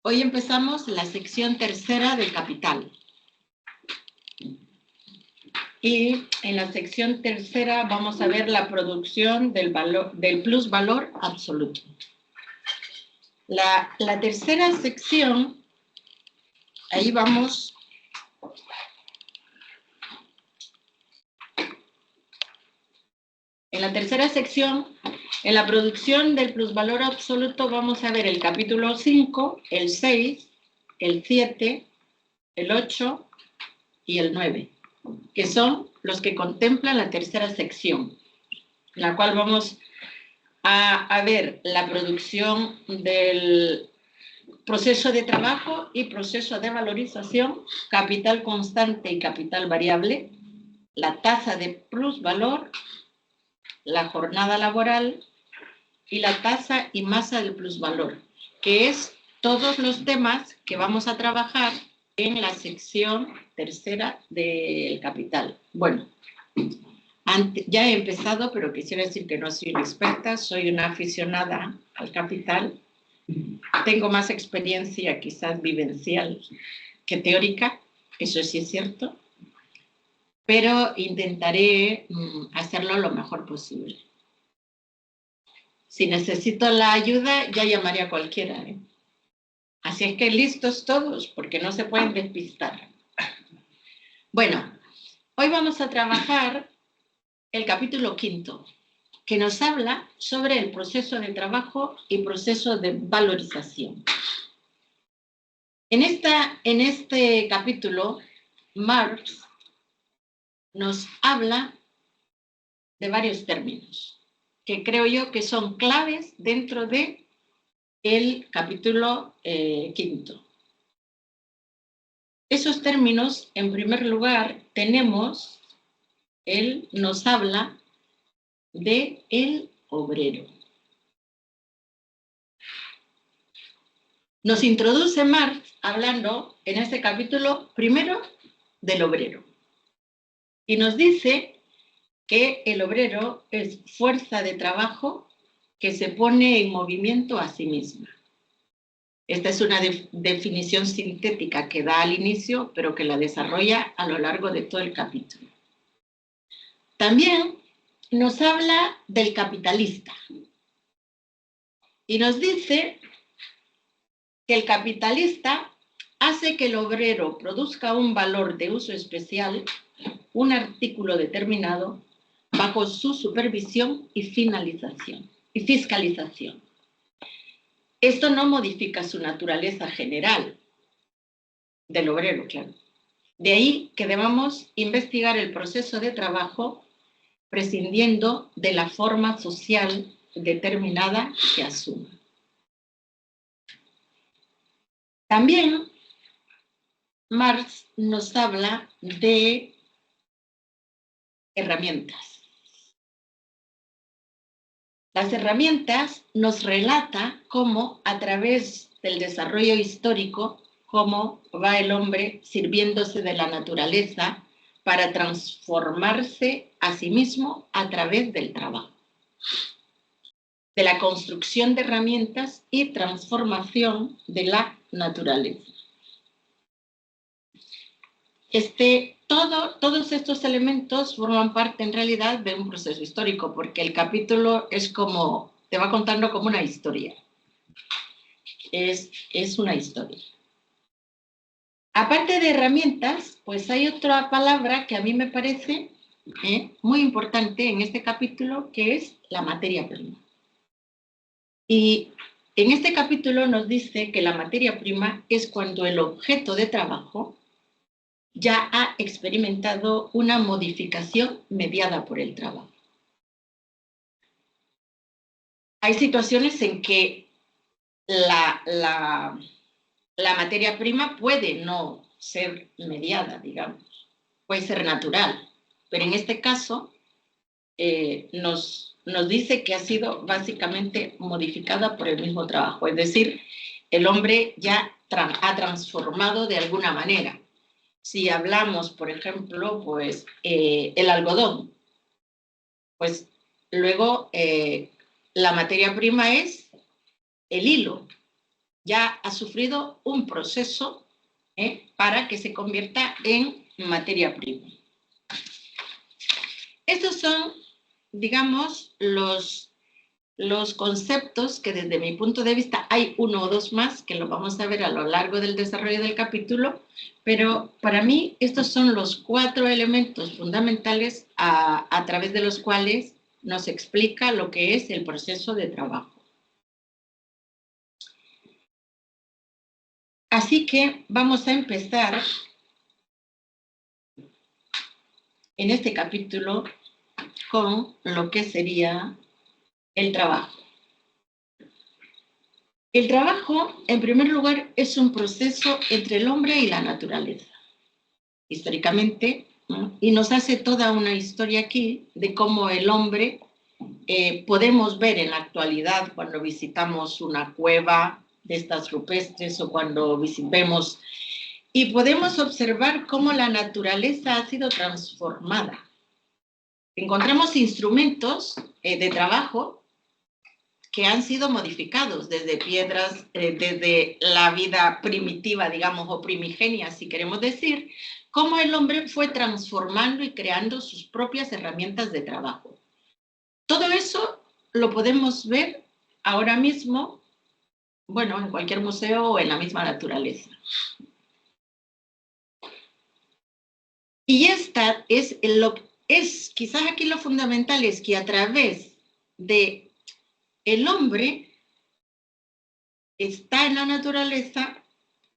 Hoy empezamos la sección tercera del capital. Y en la sección tercera vamos a ver la producción del plusvalor absoluto. La tercera sección, ahí vamos. En la tercera sección, en la producción del plusvalor absoluto, vamos a ver el capítulo 5, el 6, el 7, el 8 y el 9, que son los que contemplan la tercera sección, en la cual vamos a ver la producción del proceso de trabajo y proceso de valorización, capital constante y capital variable, la tasa de plusvalor, la jornada laboral y la tasa y masa del plusvalor, que es todos los temas que vamos a trabajar en la sección tercera del capital. Bueno, ya he empezado, pero quisiera decir que no soy una experta, soy una aficionada al capital. Tengo más experiencia quizás vivencial que teórica, eso sí es cierto, pero intentaré hacerlo lo mejor posible. Si necesito la ayuda, ya llamaré a cualquiera, ¿eh? Así es que listos todos, porque no se pueden despistar. Bueno, hoy vamos a trabajar el capítulo 5, que nos habla sobre el proceso de trabajo y proceso de valorización. En este capítulo, Marx nos habla de varios términos que creo yo que son claves dentro de el capítulo 5. Esos términos, en primer lugar, tenemos, él nos habla de el obrero. Nos introduce Marx hablando en este capítulo primero del obrero y nos dice que el obrero es fuerza de trabajo que se pone en movimiento a sí misma. Esta es una definición sintética que da al inicio, pero que la desarrolla a lo largo de todo el capítulo. También nos habla del capitalista y nos dice que el capitalista hace que el obrero produzca un valor de uso especial, un artículo determinado, bajo su supervisión y fiscalización. Esto no modifica su naturaleza general del obrero, claro. De ahí que debamos investigar el proceso de trabajo prescindiendo de la forma social determinada que asuma. También Marx nos habla de herramientas. Las herramientas nos relata cómo a través del desarrollo histórico, cómo va el hombre sirviéndose de la naturaleza para transformarse a sí mismo a través del trabajo, de la construcción de herramientas y transformación de la naturaleza. Todos estos elementos forman parte en realidad de un proceso histórico, porque el capítulo es como, te va contando como una historia. Es una historia. Aparte de herramientas, pues hay otra palabra que a mí me parece muy importante en este capítulo, que es la materia prima. Y en este capítulo nos dice que la materia prima es cuando el objeto de trabajo ya ha experimentado una modificación mediada por el trabajo. Hay situaciones en que la materia prima puede no ser mediada, digamos, puede ser natural, pero en este caso nos dice que ha sido básicamente modificada por el mismo trabajo, es decir, el hombre ya ha transformado de alguna manera. Si hablamos, por ejemplo, pues el algodón, pues luego la materia prima es el hilo, ya ha sufrido un proceso para que se convierta en materia prima. Estos son, digamos, los conceptos que desde mi punto de vista, hay uno o dos más que lo vamos a ver a lo largo del desarrollo del capítulo, pero para mí estos son los 4 elementos fundamentales a través de los cuales nos explica lo que es el proceso de trabajo. Así que vamos a empezar en este capítulo con lo que sería el trabajo. El trabajo, en primer lugar, es un proceso entre el hombre y la naturaleza, históricamente, ¿no? Y nos hace toda una historia aquí de cómo el hombre, podemos ver en la actualidad cuando visitamos una cueva de estas rupestres o cuando vemos, y podemos observar cómo la naturaleza ha sido transformada. Encontramos instrumentos de trabajo que han sido modificados desde piedras, desde la vida primitiva, digamos, o primigenia, si queremos decir, cómo el hombre fue transformando y creando sus propias herramientas de trabajo. Todo eso lo podemos ver ahora mismo, bueno, en cualquier museo o en la misma naturaleza. Y esta es quizás aquí lo fundamental es que a través de el hombre está en la naturaleza,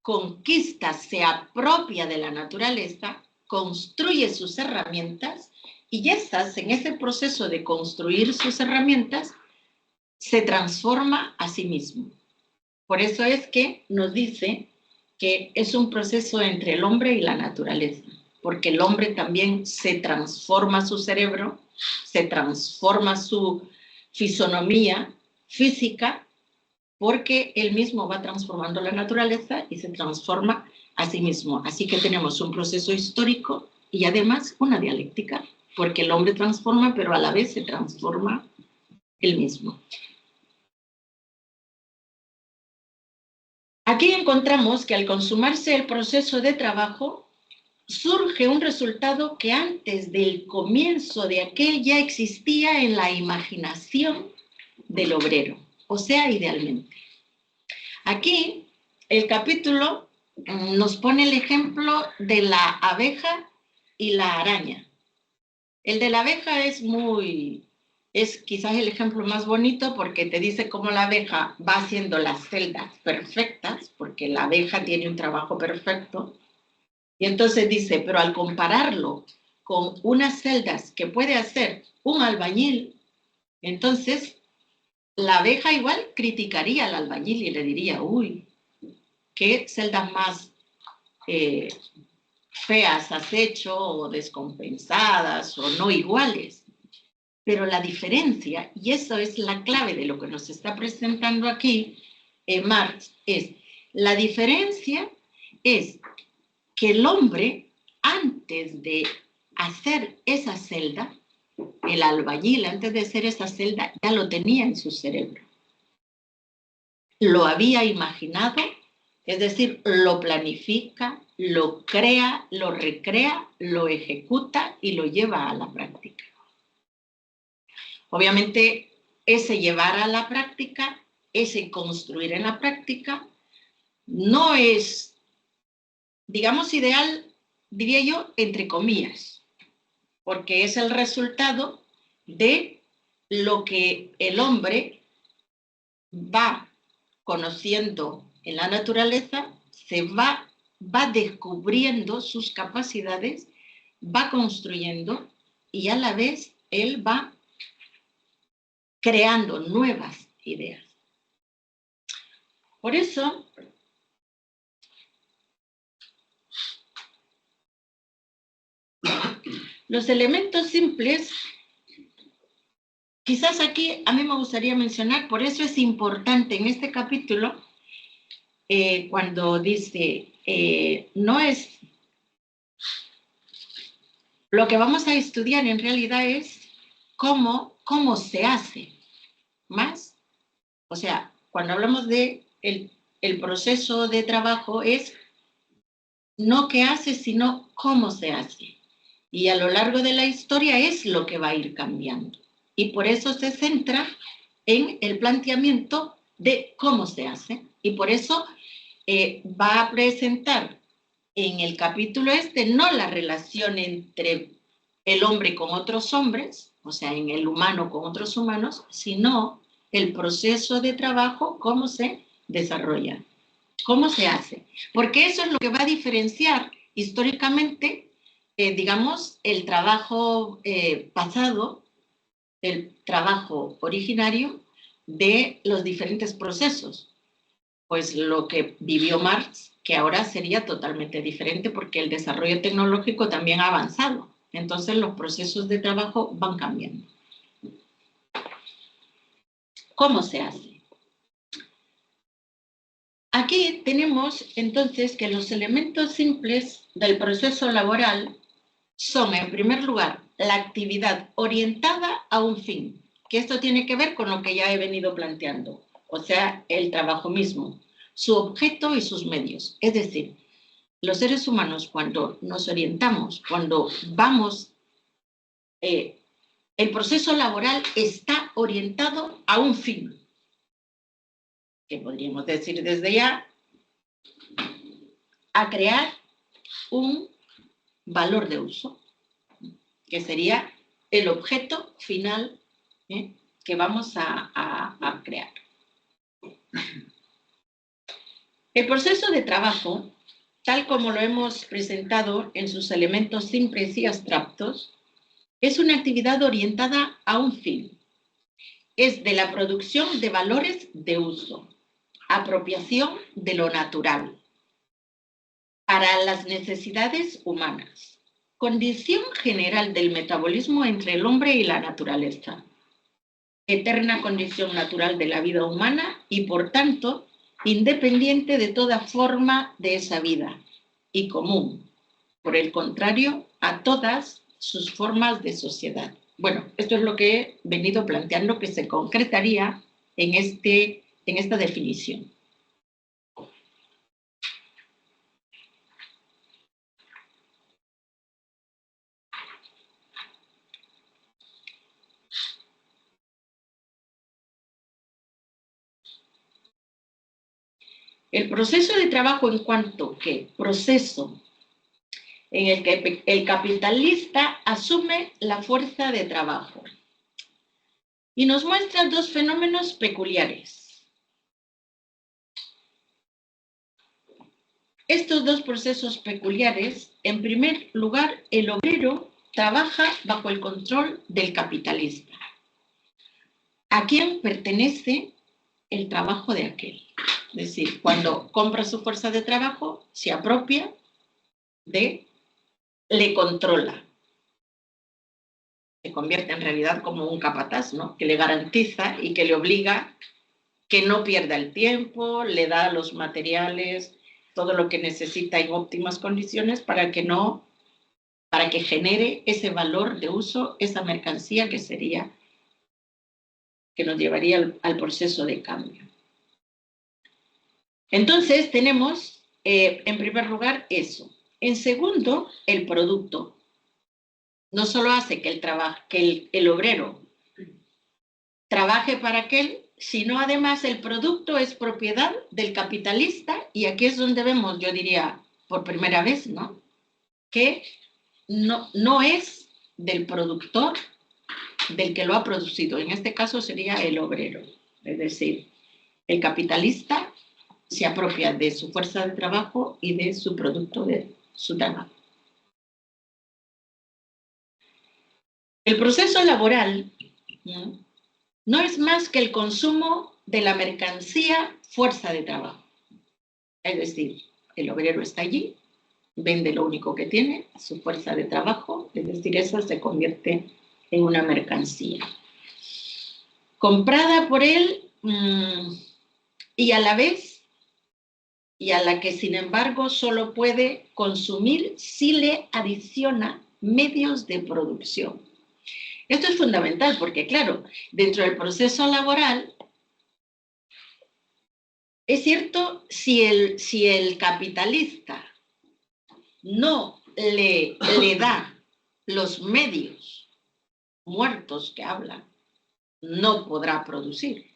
conquista, se apropia de la naturaleza, construye sus herramientas y estas, en ese proceso de construir sus herramientas, se transforma a sí mismo. Por eso es que nos dice que es un proceso entre el hombre y la naturaleza, porque el hombre también se transforma su cerebro, se transforma su fisonomía física, porque él mismo va transformando la naturaleza y se transforma a sí mismo. Así que tenemos un proceso histórico y además una dialéctica, porque el hombre transforma, pero a la vez se transforma él mismo. Aquí encontramos que al consumarse el proceso de trabajo, surge un resultado que antes del comienzo de aquel ya existía en la imaginación del obrero, o sea, idealmente. Aquí el capítulo nos pone el ejemplo de la abeja y la araña. El de la abeja es quizás el ejemplo más bonito porque te dice cómo la abeja va haciendo las celdas perfectas, porque la abeja tiene un trabajo perfecto. Y entonces dice, pero al compararlo con unas celdas que puede hacer un albañil, entonces la abeja igual criticaría al albañil y le diría, uy, qué celdas más feas has hecho, o descompensadas, o no iguales. Pero la diferencia, y eso es la clave de lo que nos está presentando aquí Marx, es la diferencia es que el hombre, antes de hacer esa celda, el albañil, antes de hacer esa celda, ya lo tenía en su cerebro. Lo había imaginado, es decir, lo planifica, lo crea, lo recrea, lo ejecuta y lo lleva a la práctica. Obviamente, ese llevar a la práctica, ese construir en la práctica, no es, digamos, ideal, diría yo, entre comillas, porque es el resultado de lo que el hombre va conociendo en la naturaleza, se va descubriendo sus capacidades, va construyendo y a la vez él va creando nuevas ideas. Por eso, los elementos simples, quizás aquí a mí me gustaría mencionar, por eso es importante en este capítulo, cuando dice, no es, lo que vamos a estudiar en realidad es cómo se hace más, o sea, cuando hablamos de el proceso de trabajo es no qué hace, sino cómo se hace. Y a lo largo de la historia es lo que va a ir cambiando. Y por eso se centra en el planteamiento de cómo se hace. Y por eso va a presentar en el capítulo no la relación entre el hombre con otros hombres, o sea, en el humano con otros humanos, sino el proceso de trabajo, cómo se desarrolla, cómo se hace. Porque eso es lo que va a diferenciar históricamente, digamos, el trabajo pasado, el trabajo originario, de los diferentes procesos. Pues lo que vivió Marx, que ahora sería totalmente diferente porque el desarrollo tecnológico también ha avanzado. Entonces los procesos de trabajo van cambiando. ¿Cómo se hace? Aquí tenemos entonces que los elementos simples del proceso laboral son, en primer lugar, la actividad orientada a un fin, que esto tiene que ver con lo que ya he venido planteando, o sea, el trabajo mismo, su objeto y sus medios. Es decir, los seres humanos cuando nos orientamos, cuando vamos, el proceso laboral está orientado a un fin, que podríamos decir desde ya, a crear un valor de uso, que sería el objeto final que vamos a crear. El proceso de trabajo, tal como lo hemos presentado en sus elementos simples y abstractos, es una actividad orientada a un fin. Es de la producción de valores de uso, apropiación de lo natural, para las necesidades humanas, condición general del metabolismo entre el hombre y la naturaleza, eterna condición natural de la vida humana y, por tanto, independiente de toda forma de esa vida y común, por el contrario, a todas sus formas de sociedad. Bueno, esto es lo que he venido planteando que se concretaría en esta definición. El proceso de trabajo en cuanto que proceso en el que el capitalista asume la fuerza de trabajo y nos muestra dos fenómenos peculiares. Estos dos procesos peculiares, en primer lugar, el obrero trabaja bajo el control del capitalista, a quien pertenece el trabajo de aquel. Es decir, cuando compra su fuerza de trabajo, se apropia le controla. Se convierte en realidad como un capataz, ¿no? Que le garantiza y que le obliga que no pierda el tiempo, le da los materiales, todo lo que necesita en óptimas condiciones para que genere ese valor de uso, esa mercancía que nos llevaría al proceso de cambio. Entonces tenemos, en primer lugar, eso. En segundo, el producto. No solo hace que el obrero trabaje para aquel, sino además el producto es propiedad del capitalista, y aquí es donde vemos, yo diría, por primera vez, ¿no? Que no es del productor, del que lo ha producido. En este caso sería el obrero. Es decir, el capitalista se apropia de su fuerza de trabajo y de su producto, de su trabajo. El proceso laboral no es más que el consumo de la mercancía fuerza de trabajo. Es decir, el obrero está allí, vende lo único que tiene, su fuerza de trabajo, es decir, eso se convierte en una mercancía. Comprada por él y a la vez, y a la que sin embargo solo puede consumir si le adiciona medios de producción. Esto es fundamental porque, claro, dentro del proceso laboral Es cierto, si el capitalista no le da los medios muertos que hablan, no podrá producir.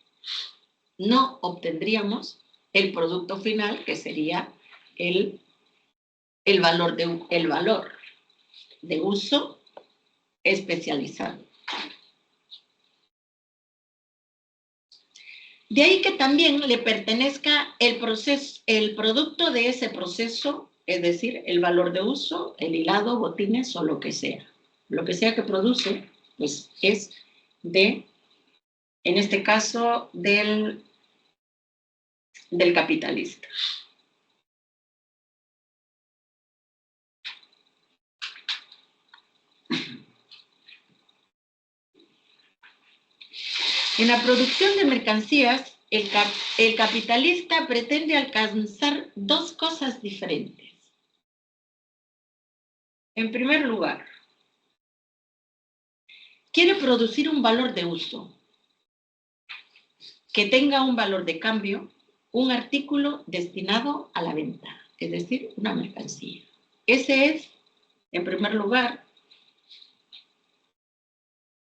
No obtendríamos el producto final, que sería el valor de uso especializado. De ahí que también le pertenezca el producto de ese proceso, es decir, el valor de uso, el hilado, botines o lo que sea. Lo que sea que produce, pues es en este caso, del capitalista. En la producción de mercancías, el capitalista pretende alcanzar dos cosas diferentes. En primer lugar, quiere producir un valor de uso, que tenga un valor de cambio, un artículo destinado a la venta, es decir, una mercancía. Ese es, en primer lugar,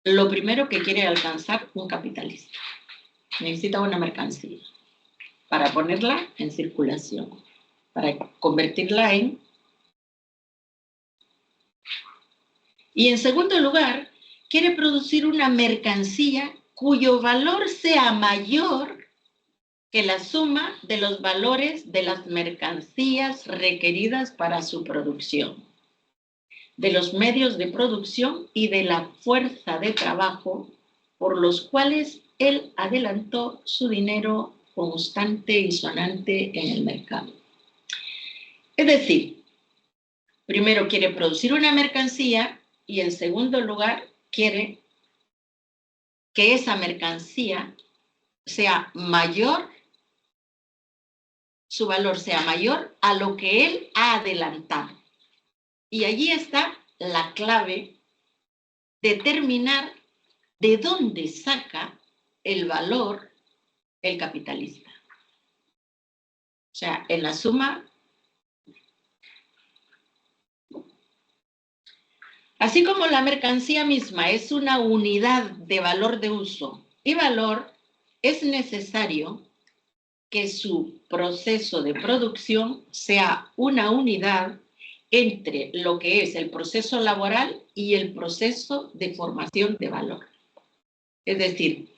lo primero que quiere alcanzar un capitalista. Necesita una mercancía para ponerla en circulación, para convertirla en... Y en segundo lugar, quiere producir una mercancía cuyo valor sea mayor que la suma de los valores de las mercancías requeridas para su producción, de los medios de producción y de la fuerza de trabajo por los cuales él adelantó su dinero constante y sonante en el mercado. Es decir, primero quiere producir una mercancía y en segundo lugar quiere que esa mercancía sea mayor, su valor sea mayor a lo que él ha adelantado. Y allí está la clave, determinar de dónde saca el valor el capitalista. O sea, en la suma. Así como la mercancía misma es una unidad de valor de uso y valor, es necesario que su proceso de producción sea una unidad entre lo que es el proceso laboral y el proceso de formación de valor. Es decir,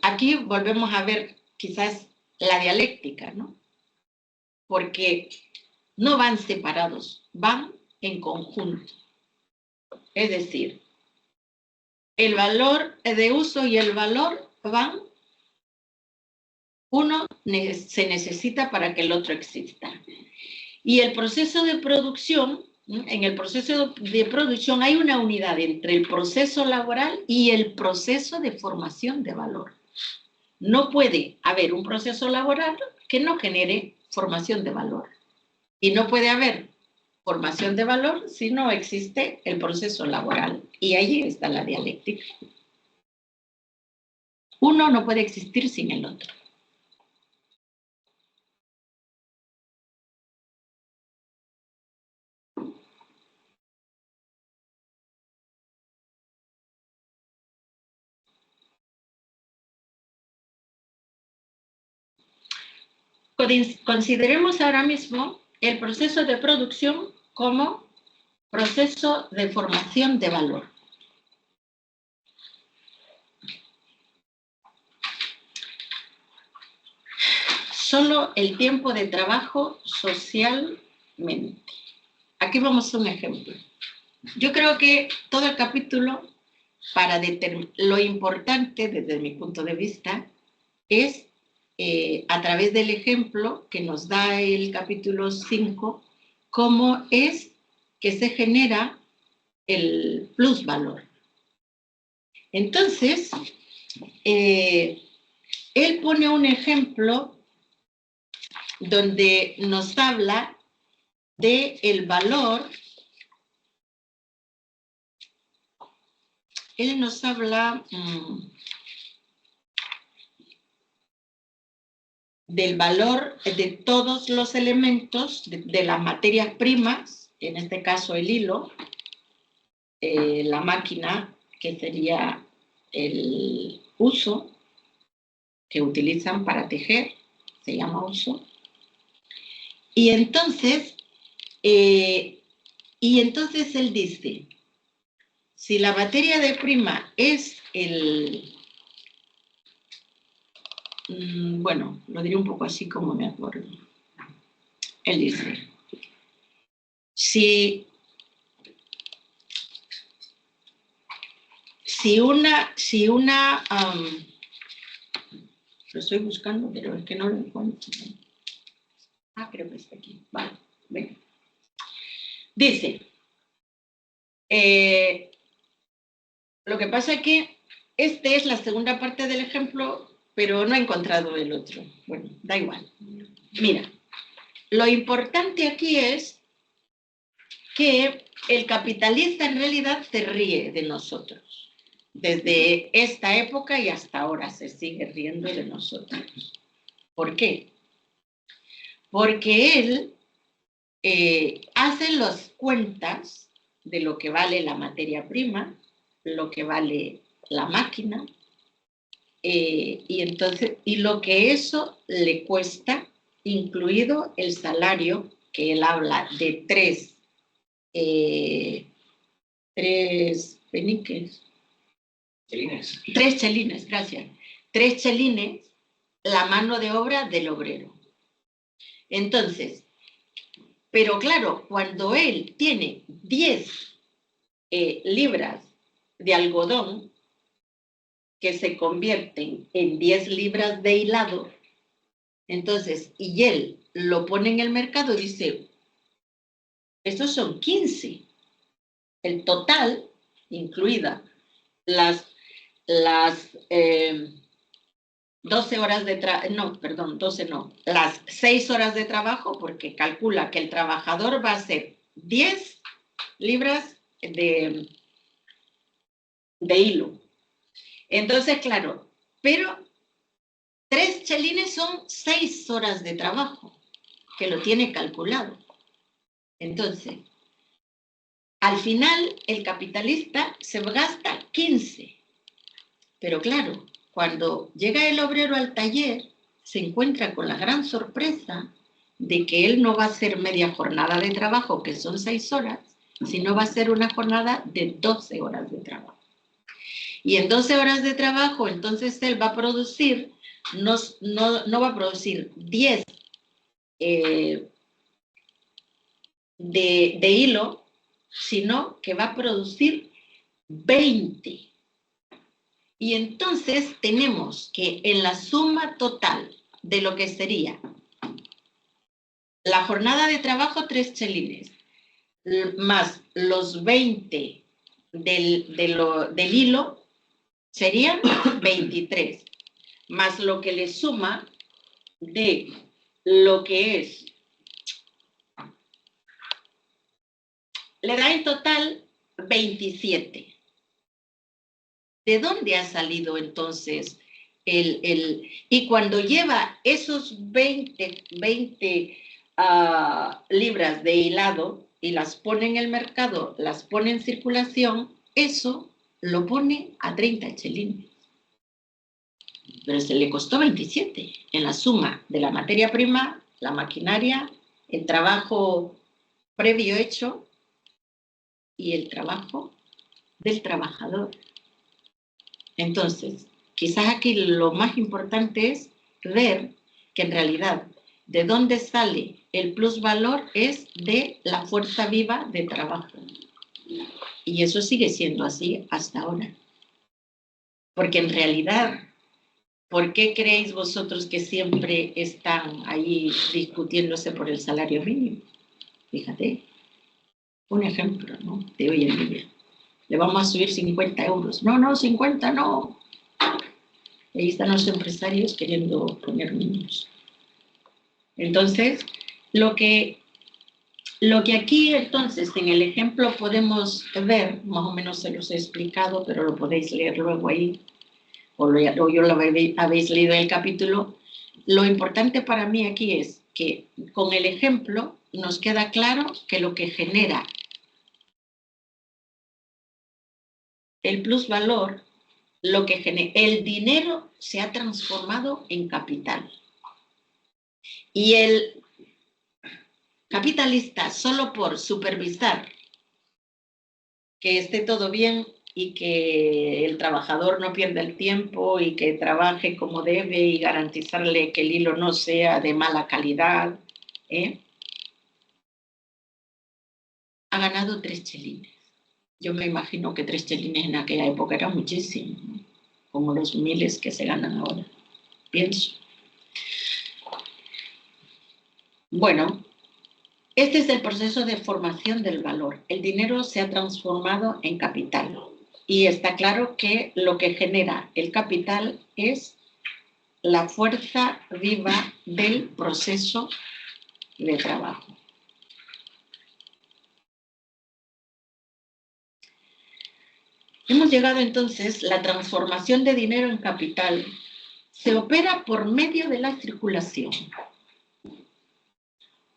aquí volvemos a ver quizás la dialéctica, ¿no? Porque no van separados, van en conjunto. Es decir, el valor de uso y el valor van, uno se necesita para que el otro exista. Y el proceso de producción, en el proceso de producción hay una unidad entre el proceso laboral y el proceso de formación de valor. No puede haber un proceso laboral que no genere formación de valor. Y no puede haber formación de valor si no existe el proceso laboral. Y ahí está la dialéctica. Uno no puede existir sin el otro. Consideremos ahora mismo el proceso de producción como proceso de formación de valor. Solo el tiempo de trabajo socialmente. Aquí vamos a un ejemplo. Yo creo que todo el capítulo, lo importante desde mi punto de vista, es a través del ejemplo que nos da el capítulo 5, cómo es que se genera el plusvalor. Entonces, él pone un ejemplo donde nos habla del valor. Él nos habla del valor de todos los elementos de las materias primas, en este caso el hilo, la máquina, que sería el uso que utilizan para tejer, se llama uso. Y entonces él dice, si la materia de prima es bueno, lo diré un poco así como me acuerdo. Él dice, si una lo estoy buscando, pero es que no lo encuentro. Ah, creo que está aquí. Vale, venga. Dice, lo que pasa es que este es la segunda parte del ejemplo, pero no he encontrado el otro. Bueno, da igual. Mira, lo importante aquí es que el capitalista en realidad se ríe de nosotros. Desde esta época y hasta ahora se sigue riendo de nosotros. ¿Por qué? Porque él hace las cuentas de lo que vale la materia prima, lo que vale la máquina, y lo que eso le cuesta, incluido el salario, que él habla de tres peniques. Chelines. 3 chelines, gracias. 3 chelines, la mano de obra del obrero. Entonces, pero claro, cuando él tiene 10 libras de algodón que se convierten en 10 libras de hilado, entonces, y él lo pone en el mercado y dice, estos son 15. El total, incluida las 12 horas de trabajo, no, perdón, 12 no, las 6 horas de trabajo, porque calcula que el trabajador va a hacer 10 libras de hilo. Entonces, claro, pero 3 chelines son 6 horas de trabajo, que lo tiene calculado. Entonces, al final, el capitalista se gasta 15. Pero claro, cuando llega el obrero al taller, se encuentra con la gran sorpresa de que él no va a hacer media jornada de trabajo, que son 6 horas, sino va a ser una jornada de 12 horas de trabajo. Y en 12 horas de trabajo, entonces él va a producir, no va a producir 10 de hilo, sino que va a producir 20. Y entonces tenemos que en la suma total de lo que sería la jornada de trabajo, 3 chelines, más los 20 del hilo, serían 23, más lo que le suma de lo que es, le da en total 27. ¿De dónde ha salido entonces y cuando lleva esos 20 libras de hilado y las pone en el mercado, las pone en circulación, eso lo pone a 30 chelines. Pero se le costó 27 en la suma de la materia prima, la maquinaria, el trabajo previo hecho y el trabajo del trabajador. Entonces, quizás aquí lo más importante es ver que en realidad de dónde sale el plusvalor es de la fuerza viva de trabajo. Y eso sigue siendo así hasta ahora. Porque en realidad, ¿por qué creéis vosotros que siempre están ahí discutiéndose por el salario mínimo? Fíjate, un ejemplo, ¿no?, de hoy en día. Le vamos a subir 50 euros. No, 50 no. Ahí están los empresarios queriendo poner niños. Entonces, lo que aquí entonces en el ejemplo podemos ver, más o menos se los he explicado, pero lo podéis leer luego ahí, o yo lo habéis leído en el capítulo, lo importante para mí aquí es que con el ejemplo nos queda claro que lo que genera el plusvalor, el dinero se ha transformado en capital. Y el capitalista, solo por supervisar que esté todo bien y que el trabajador no pierda el tiempo y que trabaje como debe y garantizarle que el hilo no sea de mala calidad, ha ganado 3 chelines. Yo me imagino que 3 chelines en aquella época era muchísimo, ¿no? Como los miles que se ganan ahora, pienso. Bueno, este es el proceso de formación del valor. El dinero se ha transformado en capital. Y está claro que lo que genera el capital es la fuerza viva del proceso de trabajo. Hemos llegado entonces, la transformación de dinero en capital se opera por medio de la circulación,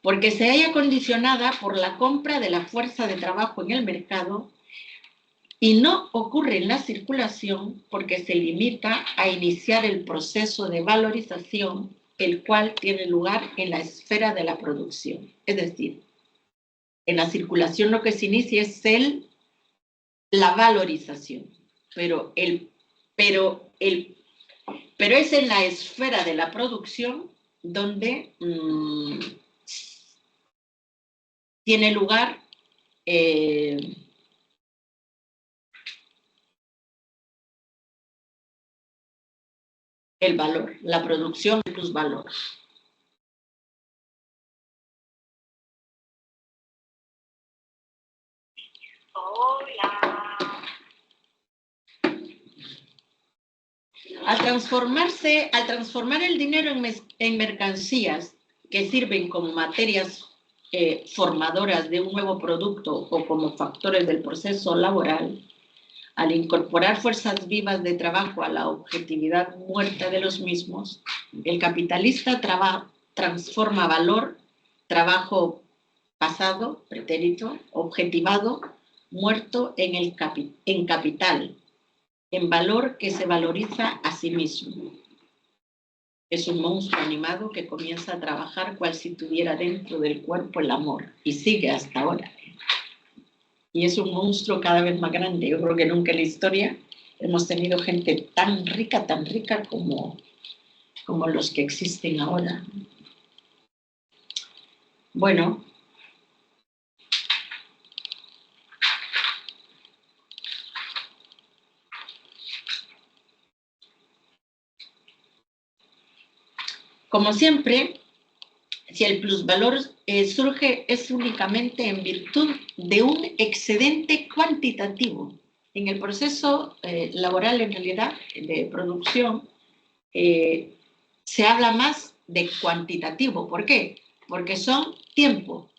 porque se halla condicionada por la compra de la fuerza de trabajo en el mercado y no ocurre en la circulación porque se limita a iniciar el proceso de valorización, el cual tiene lugar en la esfera de la producción. Es decir, en la circulación lo que se inicia es la valorización, pero es en la esfera de la producción donde tiene lugar el valor, la producción de tus valores. Hola. Al transformar el dinero en mercancías que sirven como materias formadoras de un nuevo producto o como factores del proceso laboral, al incorporar fuerzas vivas de trabajo a la objetividad muerta de los mismos, el capitalista transforma valor, trabajo pasado, pretérito, objetivado, muerto en capital, en valor que se valoriza a sí mismo. Es un monstruo animado que comienza a trabajar cual si tuviera dentro del cuerpo el amor y sigue hasta ahora. Y es un monstruo cada vez más grande. Yo creo que nunca en la historia hemos tenido gente tan rica como los que existen ahora. Bueno, como siempre, si el plusvalor surge es únicamente en virtud de un excedente cuantitativo. En el proceso laboral, en realidad, de producción, se habla más de cuantitativo. ¿Por qué? Porque son tiempo.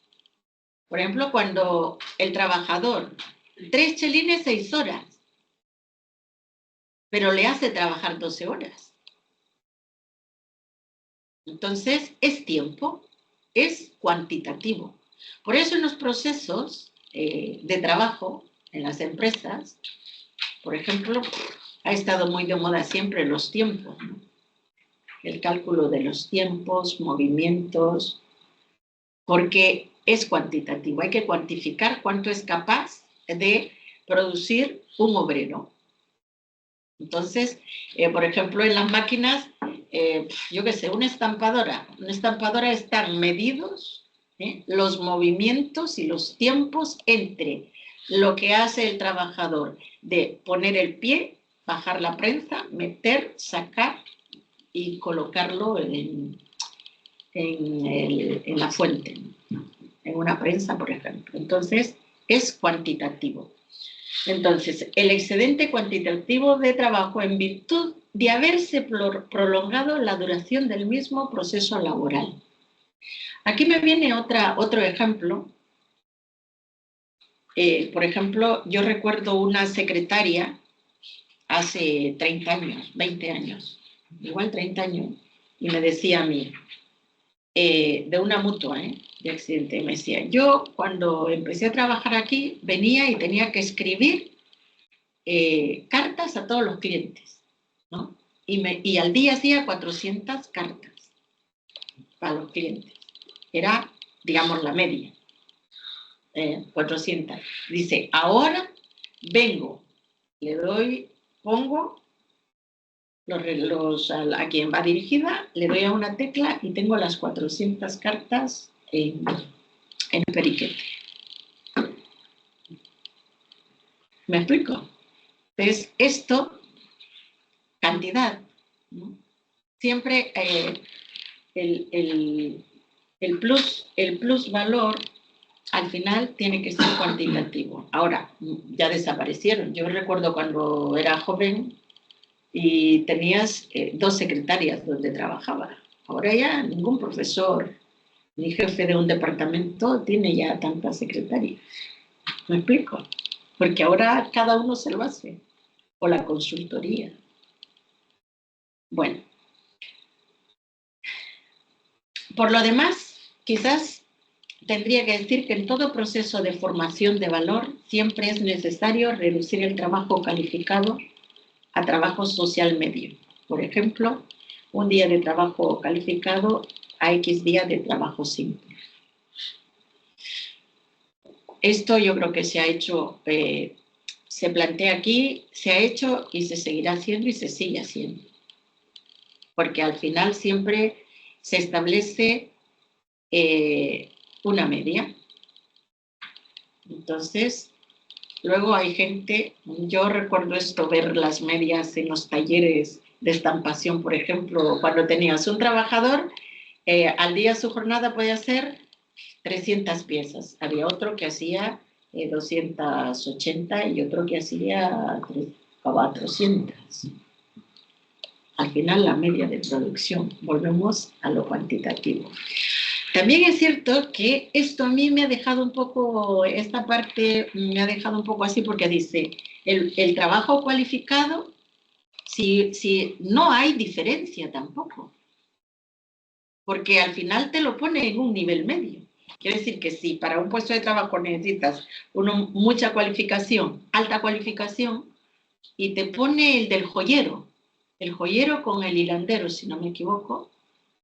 Por ejemplo, cuando el trabajador, 3 chelines 6 horas, pero le hace trabajar 12 horas. Entonces, es tiempo, es cuantitativo. Por eso en los procesos de trabajo, en las empresas, por ejemplo, ha estado muy de moda siempre los tiempos, ¿no? El cálculo de los tiempos, movimientos, porque es cuantitativo. Hay que cuantificar cuánto es capaz de producir un obrero. Entonces, por ejemplo, en las máquinas, yo qué sé, una estampadora están medidos los movimientos y los tiempos entre lo que hace el trabajador de poner el pie, bajar la prensa, meter, sacar y colocarlo en la fuente, en una prensa, por ejemplo. Entonces, es cuantitativo. Entonces, el excedente cuantitativo de trabajo en virtud de haberse prolongado la duración del mismo proceso laboral. Aquí me viene otro ejemplo. Por ejemplo, yo recuerdo una secretaria hace 30 años, 20 años, igual 30 años, y me decía a mí, de una mutua, de accidente, me decía, yo cuando empecé a trabajar aquí venía y tenía que escribir cartas a todos los clientes, ¿no? Y al día hacía 400 cartas para los clientes. Era, digamos, la media. 400. Dice, ahora vengo, le doy, pongo a quien va dirigida, le doy a una tecla y tengo las 400 cartas en periquete. ¿Me explico? Entonces, esto, cantidad, ¿no? Siempre el plus valor al final tiene que ser cuantitativo. Ahora, ya desaparecieron. Yo recuerdo cuando era joven y tenías 2 secretarias donde trabajaba. Ahora ya ningún profesor ni jefe de un departamento tiene ya tantas secretarias. ¿Me explico? Porque ahora cada uno se lo hace. O la consultoría. Bueno. Por lo demás, quizás tendría que decir que en todo proceso de formación de valor siempre es necesario reducir el trabajo calificado a trabajo social medio. Por ejemplo, un día de trabajo calificado a X días de trabajo simple. Esto yo creo que se ha hecho, se plantea aquí, se ha hecho y se seguirá haciendo y se sigue haciendo. Porque al final siempre se establece una media. Entonces, luego hay gente, yo recuerdo esto, ver las medias en los talleres de estampación, por ejemplo, cuando tenías un trabajador, al día su jornada podía ser 300 piezas. Había otro que hacía 280 y otro que hacía 400. Al final, la media de producción. Volvemos a lo cuantitativo. También es cierto que esto a mí me ha dejado un poco, esta parte me ha dejado un poco así porque dice, el trabajo cualificado, si no hay diferencia tampoco, porque al final te lo pone en un nivel medio. Quiere decir que si para un puesto de trabajo necesitas mucha cualificación, alta cualificación, y te pone el joyero con el hilandero, si no me equivoco,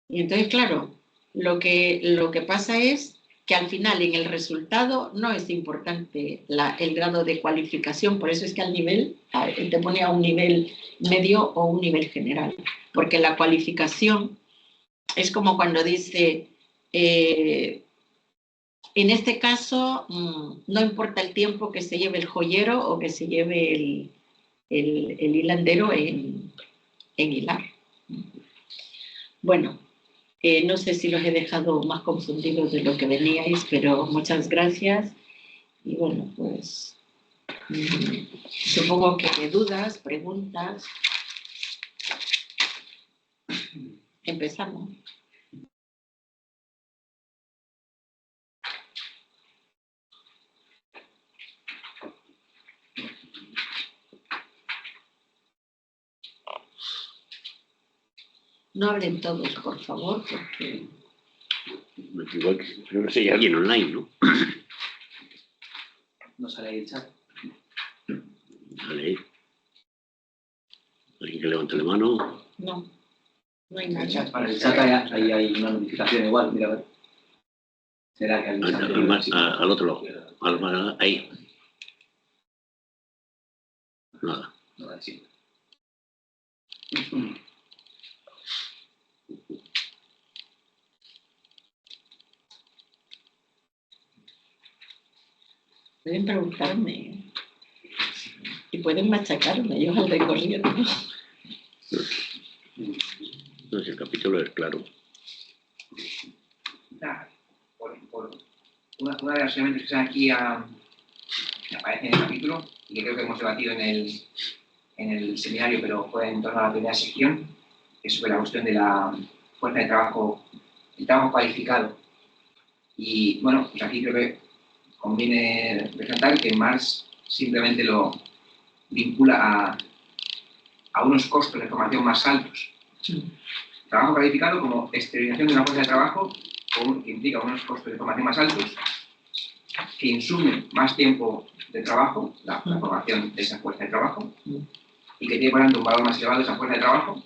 y entonces, claro, lo que pasa es que al final en el resultado no es importante el grado de cualificación, por eso es que al nivel te pone a un nivel medio o un nivel general, porque la cualificación es como cuando dice, en este caso no importa el tiempo que se lleve el joyero o que se lleve el hilandero en hilar. Bueno, no sé si los he dejado más confundidos de lo que veníais, pero muchas gracias. Y bueno, pues supongo que dudas, preguntas. Empezamos. No hablen todos, por favor, porque... Igual que creo que hay alguien online, ¿no? No sale ahí el chat. Vale. ¿Alguien que levante la mano? No hay En el nadie. chat, para el chat ahí hay una notificación igual, mira a ver. ¿Será que alguien Al otro lado. Ahí. Nada. No, sí. Pueden preguntarme y pueden machacarme, yo al recorriendo. No, si el capítulo es claro. Una de las elementos que están aquí que aparecen en el capítulo y que creo que hemos debatido en el seminario, pero fue en torno a la primera sección, que es sobre la cuestión de la fuerza de trabajo, el trabajo cualificado. Y bueno, pues aquí creo que conviene resaltar que Marx simplemente lo vincula a unos costos de formación más altos. trabajo calificado como exteriorización de una fuerza de trabajo que implica unos costos de formación más altos, que insume más tiempo de trabajo, la formación de esa fuerza de trabajo, y que tiene por tanto un valor más elevado esa fuerza de trabajo,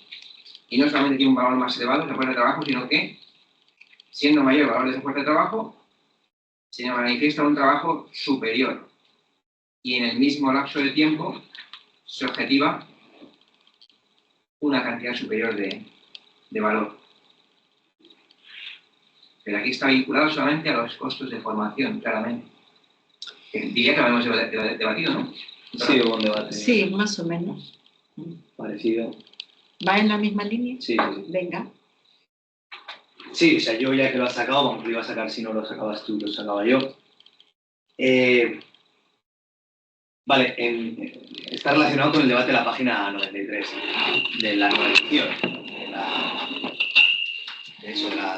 y no solamente tiene un valor más elevado esa fuerza de trabajo, sino que, siendo mayor el valor de esa fuerza de trabajo, se manifiesta un trabajo superior, y en el mismo lapso de tiempo se objetiva una cantidad superior de valor. Pero aquí está vinculado solamente a los costos de formación, claramente. Diría que lo hemos debatido, ¿no? Sí, hubo un debate. Sí, más o menos. Parecido. ¿Va en la misma línea? Sí. Venga. Sí, o sea, yo ya que lo has sacado, vamos, lo iba a sacar si no lo sacabas tú, lo sacaba yo. Vale, está relacionado con el debate de la página 93, de la nueva edición,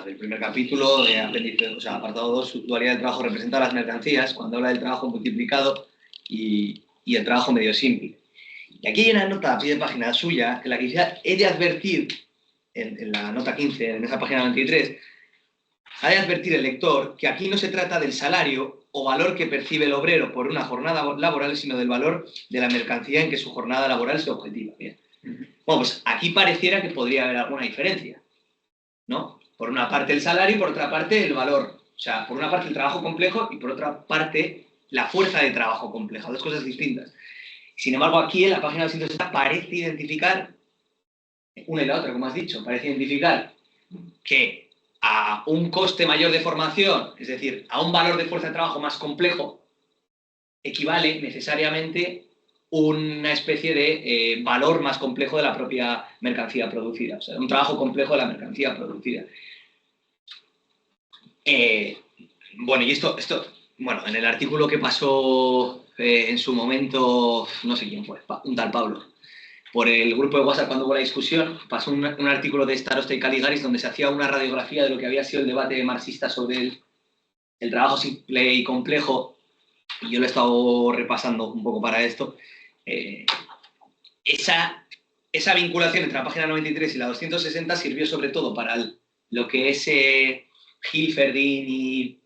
del primer capítulo, de apéndice, o sea, apartado 2, dualidad del trabajo representa las mercancías, cuando habla del trabajo multiplicado y el trabajo medio simple. Y aquí hay una nota a pie de página suya, en la que quizá he de advertir, en la nota 15, en esa página 93, ha de advertir el lector que aquí no se trata del salario o valor que percibe el obrero por una jornada laboral, sino del valor de la mercancía en que su jornada laboral se objetiva. Bien. Bueno, pues aquí pareciera que podría haber alguna diferencia, ¿no? Por una parte el salario y por otra parte el valor. O sea, por una parte el trabajo complejo y por otra parte la fuerza de trabajo compleja, dos cosas distintas. Sin embargo, aquí en la página 260 parece identificar, una y la otra, como has dicho, parece identificar que a un coste mayor de formación, es decir, a un valor de fuerza de trabajo más complejo, equivale necesariamente una especie de valor más complejo de la propia mercancía producida, o sea, un trabajo complejo de la mercancía producida. Bueno, y esto, bueno, en el artículo que pasó en su momento, no sé quién fue, un tal Pablo, por el grupo de WhatsApp cuando hubo la discusión, pasó un artículo de Starosta y Caligaris donde se hacía una radiografía de lo que había sido el debate marxista sobre el trabajo simple y complejo, y yo lo he estado repasando un poco para esto. Esa vinculación entre la página 93 y la 260 sirvió sobre todo para lo que es Hilferdin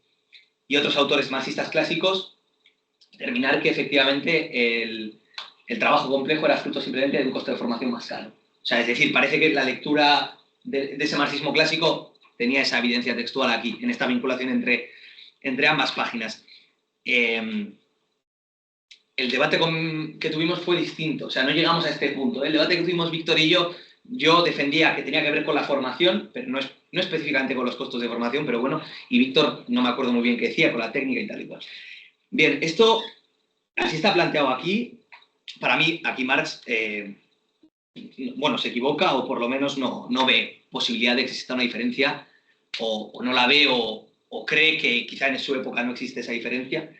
y otros autores marxistas clásicos, determinar que efectivamente el trabajo complejo era fruto simplemente de un coste de formación más caro. O sea, es decir, parece que la lectura de ese marxismo clásico tenía esa evidencia textual aquí, en esta vinculación entre ambas páginas. El debate que tuvimos fue distinto, o sea, no llegamos a este punto. El debate que tuvimos Víctor y yo defendía que tenía que ver con la formación, pero no específicamente con los costos de formación, pero bueno, y Víctor no me acuerdo muy bien qué decía, con la técnica y tal y cual. Bien, esto así está planteado aquí. Para mí, aquí Marx, bueno, se equivoca o por lo menos no ve posibilidad de que exista una diferencia o no la ve o cree que quizá en su época no existe esa diferencia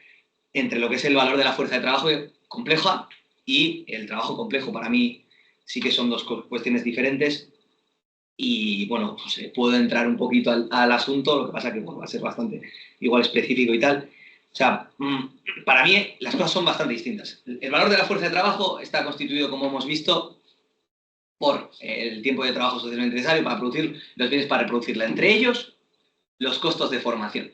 entre lo que es el valor de la fuerza de trabajo compleja y el trabajo complejo. Para mí sí que son dos cuestiones diferentes y, bueno, pues, puedo entrar un poquito al asunto, lo que pasa que bueno, va a ser bastante igual específico y tal. O sea, para mí las cosas son bastante distintas. El valor de la fuerza de trabajo está constituido, como hemos visto, por el tiempo de trabajo socialmente necesario para producir los bienes para reproducirla. Entre ellos, los costos de formación.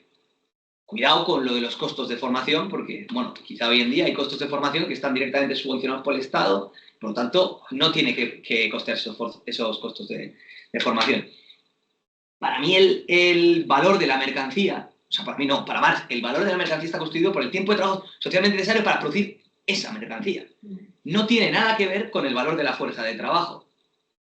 Cuidado con lo de los costos de formación, porque, bueno, quizá hoy en día hay costos de formación que están directamente subvencionados por el Estado, por lo tanto, no tiene que costear esos costos de formación. Para mí el valor de la mercancía, o sea, para mí no, para Marx, el valor de la mercancía está constituido por el tiempo de trabajo socialmente necesario para producir esa mercancía. No tiene nada que ver con el valor de la fuerza de trabajo.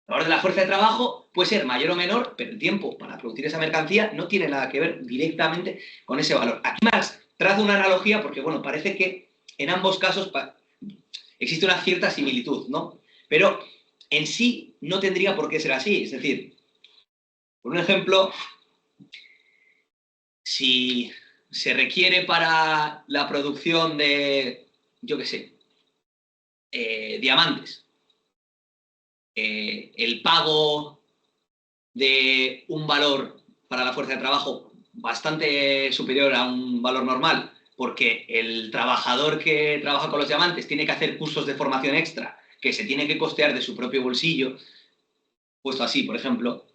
El valor de la fuerza de trabajo puede ser mayor o menor, pero el tiempo para producir esa mercancía no tiene nada que ver directamente con ese valor. Aquí Marx traza una analogía porque, bueno, parece que en ambos casos existe una cierta similitud, ¿no? Pero en sí no tendría por qué ser así. Es decir, por un ejemplo, si se requiere para la producción de, yo qué sé, diamantes, el pago de un valor para la fuerza de trabajo bastante superior a un valor normal, porque el trabajador que trabaja con los diamantes tiene que hacer cursos de formación extra, que se tiene que costear de su propio bolsillo, puesto así, por ejemplo,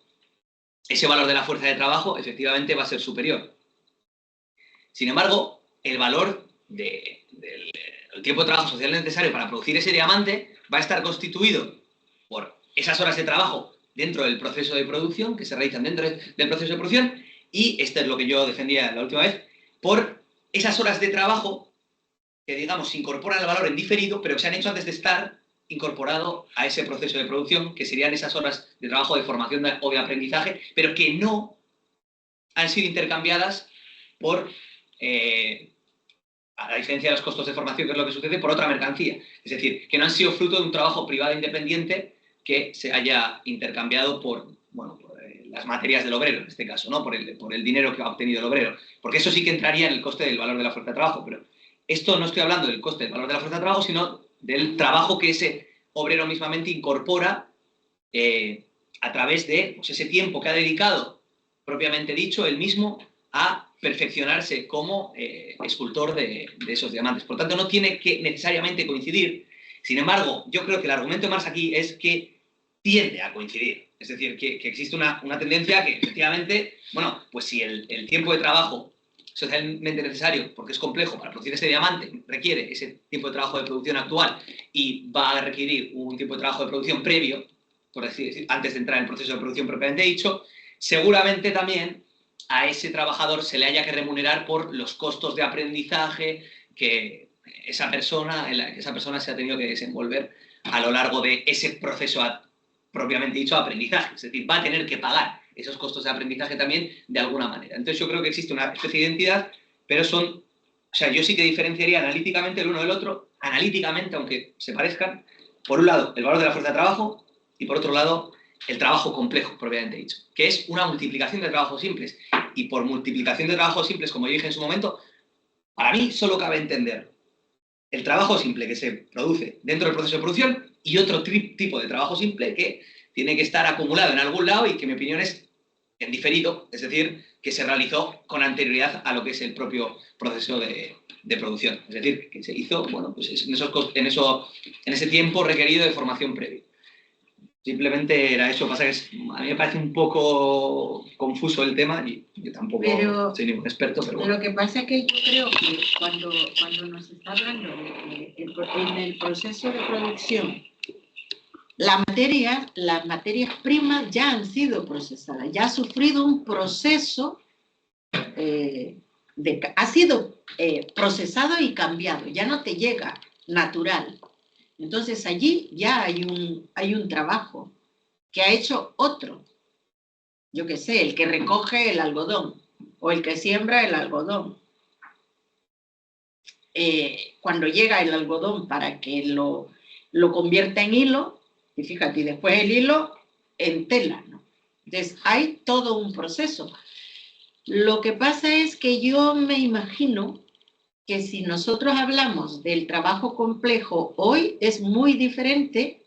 ese valor de la fuerza de trabajo efectivamente va a ser superior. Sin embargo, el valor del tiempo de trabajo social necesario para producir ese diamante va a estar constituido por esas horas de trabajo dentro del proceso de producción, que se realizan dentro del proceso de producción, y esto es lo que yo defendía la última vez, por esas horas de trabajo que, digamos, se incorporan al valor en diferido, pero que se han hecho antes de estar incorporado a ese proceso de producción, que serían esas horas de trabajo de formación o de aprendizaje, pero que no han sido intercambiadas por, a la diferencia de los costos de formación, que es lo que sucede, por otra mercancía. Es decir, que no han sido fruto de un trabajo privado independiente que se haya intercambiado por, bueno, por las materias del obrero, en este caso, ¿no? por el dinero que ha obtenido el obrero. Porque eso sí que entraría en el coste del valor de la fuerza de trabajo, pero esto no estoy hablando del coste del valor de la fuerza de trabajo, sino del trabajo que ese obrero mismamente incorpora a través de, pues, ese tiempo que ha dedicado, propiamente dicho, él mismo, a perfeccionarse como escultor de esos diamantes. Por tanto, no tiene que necesariamente coincidir. Sin embargo, yo creo que el argumento de Marx aquí es que tiende a coincidir. Es decir, que existe una tendencia que, efectivamente, bueno, pues si el tiempo de trabajo socialmente necesario, porque es complejo, para producir ese diamante, requiere ese tiempo de trabajo de producción actual y va a requerir un tiempo de trabajo de producción previo, por así decir, antes de entrar en el proceso de producción propiamente dicho, seguramente también a ese trabajador se le haya que remunerar por los costos de aprendizaje que esa persona se ha tenido que desenvolver a lo largo de ese proceso propiamente dicho de aprendizaje. Es decir, va a tener que pagar esos costos de aprendizaje también de alguna manera. Entonces yo creo que existe una especie de identidad, pero o sea, yo sí que diferenciaría analíticamente el uno del otro, analíticamente, aunque se parezcan, por un lado, el valor de la fuerza de trabajo y por otro lado, el trabajo complejo, propiamente dicho, que es una multiplicación de trabajos simples. Y por multiplicación de trabajos simples, como yo dije en su momento, para mí solo cabe entender el trabajo simple que se produce dentro del proceso de producción y otro tipo de trabajo simple que tiene que estar acumulado en algún lado y que, en mi opinión, es en diferido, es decir, que se realizó con anterioridad a lo que es el propio proceso de producción. Es decir, que se hizo, bueno, pues en ese tiempo requerido de formación previa. Simplemente era eso. Pasa que a mí me parece un poco confuso el tema y yo tampoco soy ningún experto, pero bueno. Lo que pasa es que yo creo que cuando nos está hablando en el proceso de producción, las materias primas ya han sido procesadas, ya ha sufrido un proceso, ha sido procesado y cambiado, ya no te llega natural. Entonces allí ya hay un trabajo que ha hecho otro, yo qué sé, el que recoge el algodón o el que siembra el algodón. Cuando llega el algodón para que lo convierta en hilo, y fíjate, y después el hilo en tela, ¿no? Entonces hay todo un proceso. Lo que pasa es que yo me imagino que si nosotros hablamos del trabajo complejo hoy es muy diferente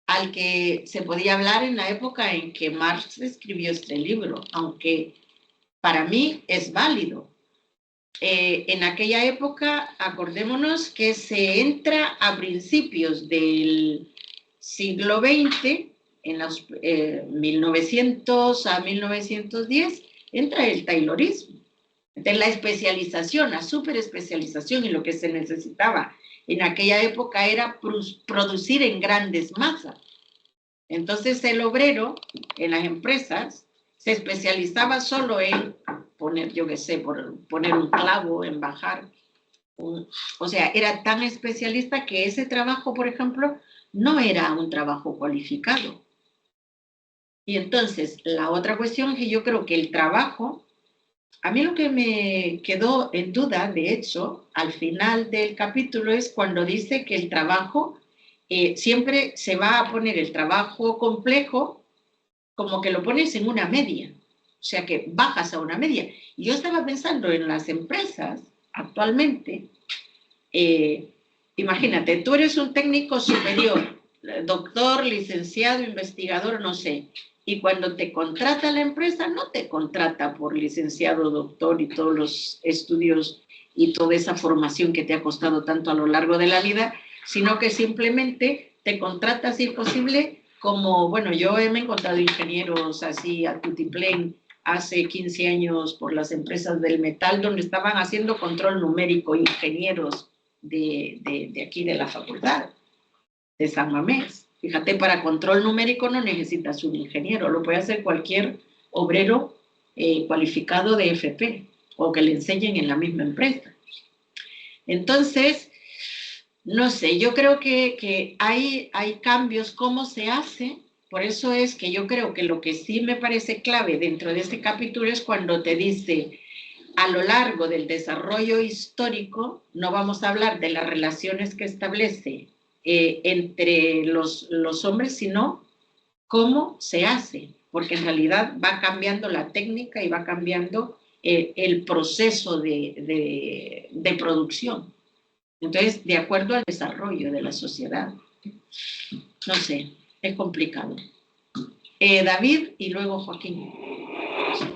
al que se podía hablar en la época en que Marx escribió este libro, aunque para mí es válido. En aquella época, acordémonos que se entra a principios del siglo XX, en los 1900 a 1910, entra el taylorismo. Entonces, la especialización, la superespecialización, y lo que se necesitaba en aquella época era producir en grandes masas. Entonces, el obrero en las empresas se especializaba solo en poner, yo qué sé, poner un clavo, en bajar. O sea, era tan especialista que ese trabajo, por ejemplo, no era un trabajo cualificado. Y entonces, la otra cuestión es que yo creo que el trabajo, a mí lo que me quedó en duda, de hecho, al final del capítulo es cuando dice que el trabajo, siempre se va a poner el trabajo complejo como que lo pones en una media, o sea que bajas a una media. Y yo estaba pensando en las empresas actualmente, imagínate, tú eres un técnico superior, doctor, licenciado, investigador, no sé, y cuando te contrata la empresa, no te contrata por licenciado, doctor y todos los estudios y toda esa formación que te ha costado tanto a lo largo de la vida, sino que simplemente te contrata, si es posible, como, bueno, yo me he encontrado ingenieros así a tutiplén hace 15 años por las empresas del metal, donde estaban haciendo control numérico, ingenieros de aquí de la facultad, de San Mamés. Fíjate, para control numérico no necesitas un ingeniero, lo puede hacer cualquier obrero cualificado de FP o que le enseñen en la misma empresa. Entonces, no sé, yo creo que hay cambios, ¿cómo se hace? Por eso es que yo creo que lo que sí me parece clave dentro de este capítulo es cuando te dice, a lo largo del desarrollo histórico, no vamos a hablar de las relaciones que establece entre los hombres, sino cómo se hace, porque en realidad va cambiando la técnica y va cambiando el proceso de producción. Entonces, de acuerdo al desarrollo de la sociedad. No sé, es complicado. David y luego Joaquín.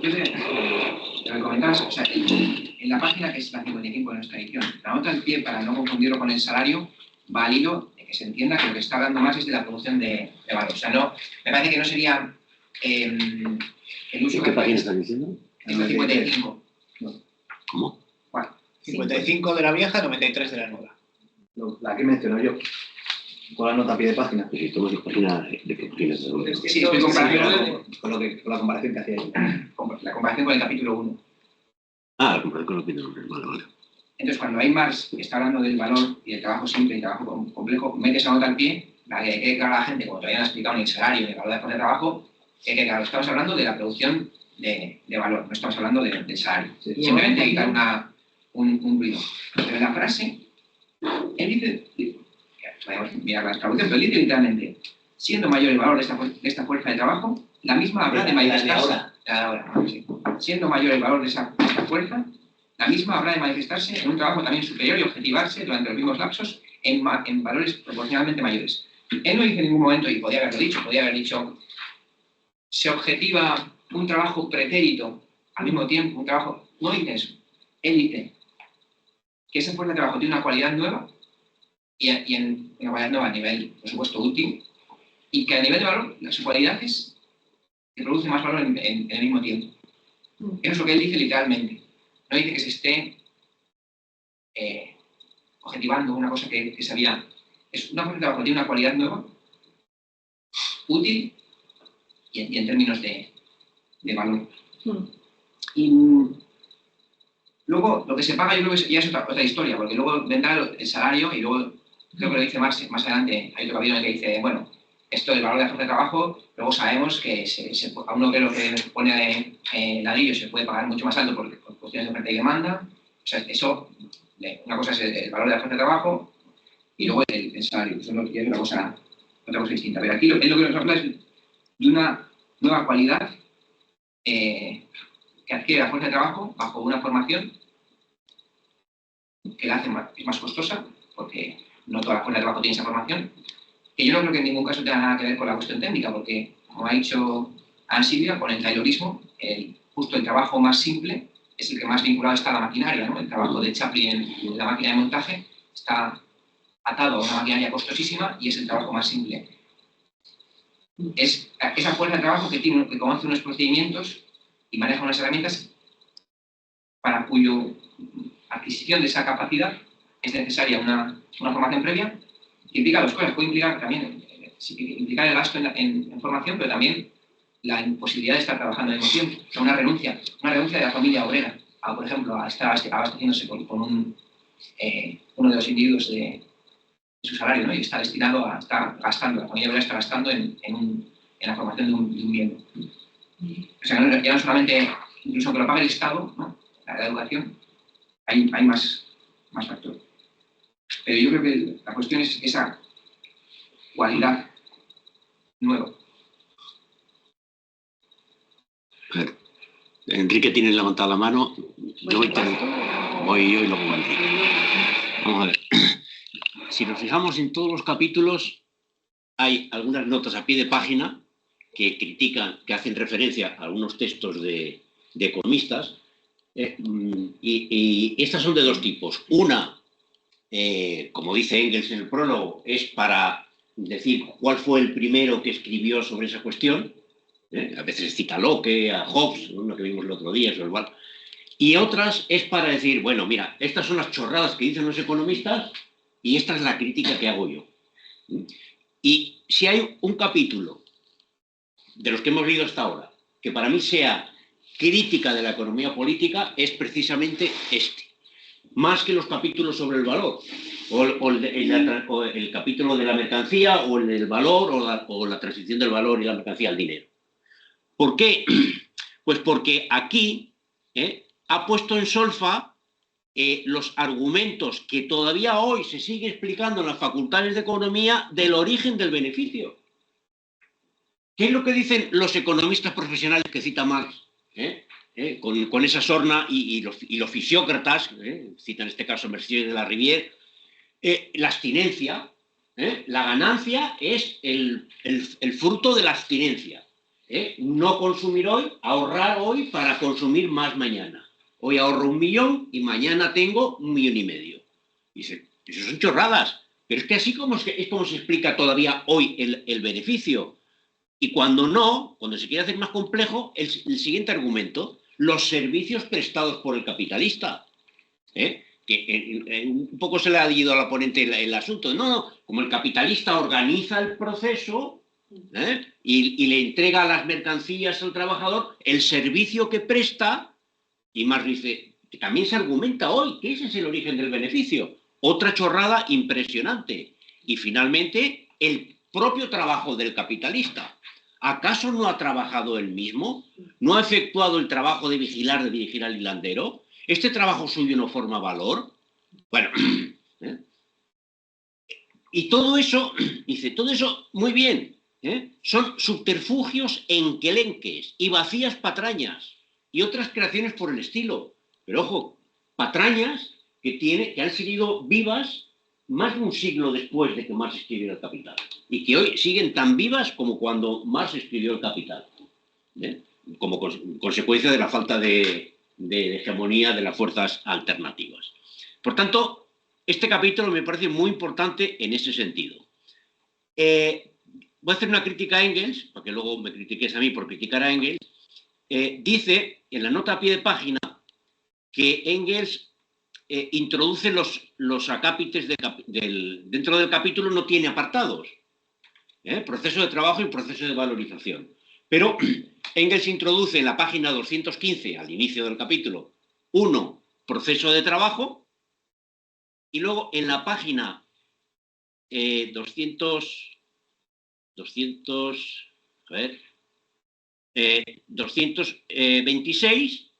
Yo te comentabas, o sea, en la página que es la 55 de nuestra edición, la nota al pie, para no confundirlo con el salario, va al hilo de que se entienda que lo que está hablando más es de la producción de valor. O sea, no, me parece que no sería el uso... ¿Qué página están diciendo? 55. ¿Cómo? 55 de la vieja, 93 de la nueva. La que menciono yo. Con la nota a pie de página. Pues si tomas la página de qué página se habla. Sí, estoy comparando con la comparación que hacía yo. La comparación con el capítulo 1. Ah, la comparación con la opinión. Vale. Entonces, cuando Aymars está hablando del valor y del trabajo simple y trabajo complejo, mete esa nota al pie, para que quede claro a la gente, como todavía no ha explicado ni el salario ni el valor de fuerza de trabajo, que claro, estamos hablando de la producción de valor, no estamos hablando del salario. Sí. Simplemente quitar un ruido. Pero en la frase, él dice, podemos mirar la traducción, pero él dice literalmente, siendo mayor el valor de esta fuerza de trabajo, la misma habrá de manifestarse. Siendo mayor el valor de esta fuerza, la misma habrá de manifestarse en un trabajo también superior y objetivarse durante los mismos lapsos en valores proporcionalmente mayores. Él no dice en ningún momento, y podía haber dicho, se objetiva un trabajo pretérito al mismo tiempo, un trabajo, no dice eso. Él dice que esa fuerza de trabajo tiene una cualidad nueva, y en una cualidad nueva a nivel, por supuesto, útil, y que a nivel de valor, su cualidad es que produce más valor en el mismo tiempo. Eso es lo que él dice literalmente. No dice que se esté objetivando una cosa que sabía. Es una fuerza de trabajo que tiene una cualidad nueva, útil y en términos de valor. Y luego, lo que se paga yo creo que ya es otra historia, porque luego vendrá el salario y luego, creo que lo dice Marx más adelante, hay otro capítulo en el que dice, bueno, esto del valor de la fuerza de trabajo, luego sabemos que a uno que pone ladrillo se puede pagar mucho más alto por cuestiones de oferta y demanda. O sea, eso, una cosa es el valor de la fuerza de trabajo y luego el salario, eso es otra cosa distinta. Pero aquí lo que nos habla es de una nueva cualidad que adquiere la fuerza de trabajo bajo una formación que la hace más costosa, porque no toda la fuerza de trabajo tiene esa formación, que yo no creo que en ningún caso tenga nada que ver con la cuestión técnica, porque, como ha dicho Anne Silvia, con el taylorismo, justo el trabajo más simple es el que más vinculado está a la maquinaria, ¿no? El trabajo de Chaplin en la máquina de montaje está atado a una maquinaria costosísima y es el trabajo más simple. Es esa fuerza de trabajo que conoce unos procedimientos y maneja unas herramientas para cuya adquisición de esa capacidad es necesaria una formación previa, que implica dos cosas. Puede implicar también implicar el gasto en formación, pero también la imposibilidad de estar trabajando al mismo tiempo. O sea, una renuncia de la familia obrera, por ejemplo, a estar abasteciéndose con uno de los individuos de su salario, ¿no? Y está destinado a estar gastando, la familia obrera está gastando en la formación de un miembro. O sea, ya no solamente, incluso que lo pague el Estado, ¿no? La educación, hay más factores. Pero yo creo que la cuestión es esa cualidad nueva. Enrique tiene levantada la mano. Voy yo y luego Enrique. Vamos a ver. Si nos fijamos en todos los capítulos, hay algunas notas a pie de página que critican, que hacen referencia a algunos textos de economistas, y estas son de dos tipos. Una, como dice Engels en el prólogo, es para decir cuál fue el primero que escribió sobre esa cuestión. A veces cita a Locke, a Hobbes, uno que vimos el otro día, eso igual. Y otras es para decir, bueno, mira, estas son las chorradas que dicen los economistas y esta es la crítica que hago yo. Y si hay un capítulo de los que hemos leído hasta ahora que para mí sea crítica de la economía política, es precisamente este. Más que los capítulos sobre el valor, o el capítulo de la mercancía, o el del valor, o la transición del valor y la mercancía al dinero. ¿Por qué? Pues porque aquí ha puesto en solfa los argumentos que todavía hoy se sigue explicando en las facultades de economía del origen del beneficio. ¿Qué es lo que dicen los economistas profesionales que cita Marx? Con esa sorna y los fisiócratas, citan en este caso Mercier de la Rivière, la abstinencia, la ganancia es el fruto de la abstinencia. No consumir hoy, ahorrar hoy para consumir más mañana. Hoy ahorro 1 millón y mañana tengo 1,5 millones. Dice, eso son chorradas, pero es que así es como se explica todavía hoy el beneficio. Y cuando se quiere hacer más complejo, el siguiente argumento, los servicios prestados por el capitalista. Que un poco se le ha ido a la ponente el asunto. No, como el capitalista organiza el proceso y le entrega las mercancías al trabajador, el servicio que presta, y Marx dice, que también se argumenta hoy, que ese es el origen del beneficio. Otra chorrada impresionante. Y finalmente, el propio trabajo del capitalista. ¿Acaso no ha trabajado él mismo? ¿No ha efectuado el trabajo de dirigir al hilandero? ¿Este trabajo suyo no forma valor? Bueno, y todo eso, dice, todo eso, muy bien, son subterfugios enquelenques y vacías patrañas y otras creaciones por el estilo. Pero ojo, patrañas que han seguido vivas más de un siglo después de que Marx escribiera el Capital, y que hoy siguen tan vivas como cuando Marx escribió el Capital, como consecuencia de la falta de hegemonía de las fuerzas alternativas. Por tanto, este capítulo me parece muy importante en ese sentido. Voy a hacer una crítica a Engels, para que luego me critiques a mí por criticar a Engels. Dice en la nota a pie de página que Engels introduce los acápites dentro del capítulo, no tiene apartados. Proceso de trabajo y proceso de valorización. Pero Engels introduce en la página 215, al inicio del capítulo, 1, proceso de trabajo, y luego en la página 226,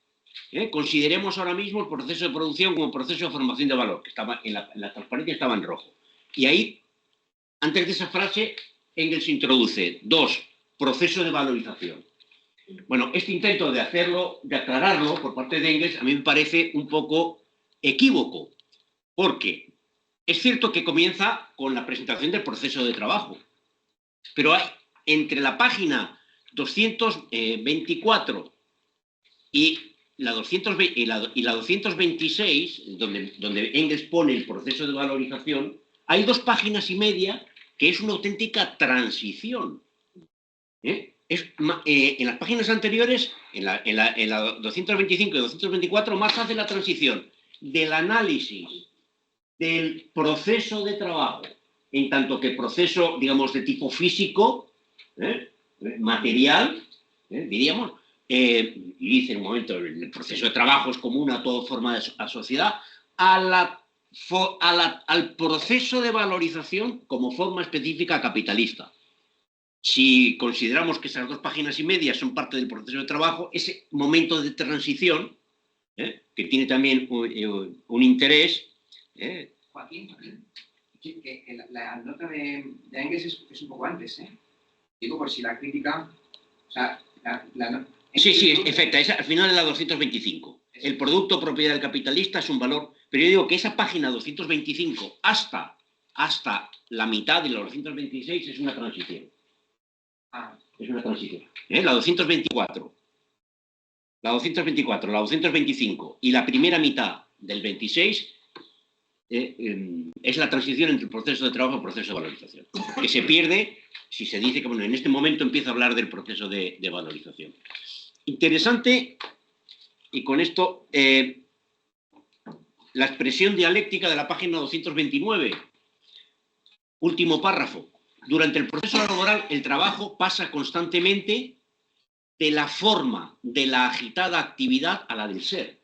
consideremos ahora mismo el proceso de producción como proceso de formación de valor, que estaba en la transparencia estaba en rojo. Y ahí, antes de esa frase, Engels introduce 2, proceso de valorización. Bueno, este intento de aclararlo por parte de Engels a mí me parece un poco equívoco, porque es cierto que comienza con la presentación del proceso de trabajo, pero hay entre la página 224 y la 226, donde Engels pone el proceso de valorización, hay 2 páginas y media que es una auténtica transición. En las páginas anteriores, en la 225 y 224, Marx hace la transición del análisis del proceso de trabajo, en tanto que proceso, digamos, de tipo físico, material, diríamos, y dice en un momento, el proceso de trabajo es común a toda forma de sociedad, al proceso de valorización como forma específica capitalista. Si consideramos que esas 2 páginas y media son parte del proceso de trabajo, ese momento de transición, que tiene también un interés. Joaquín, la nota de Engels es un poco antes, digo, por si la crítica, o sea, Sí, efecto, es al final de la 225. El producto propiedad del capitalista es un valor, pero yo digo que esa página 225 hasta la mitad de la 226 es una transición. Es una transición. La 224, la 225 y la primera mitad del 26 es la transición entre el proceso de trabajo y el proceso de valorización, que se pierde si se dice que bueno, en este momento empieza a hablar del proceso de valorización. Interesante, y con esto, la expresión dialéctica de la página 229, último párrafo. Durante el proceso laboral, el trabajo pasa constantemente de la forma de la agitada actividad a la del ser,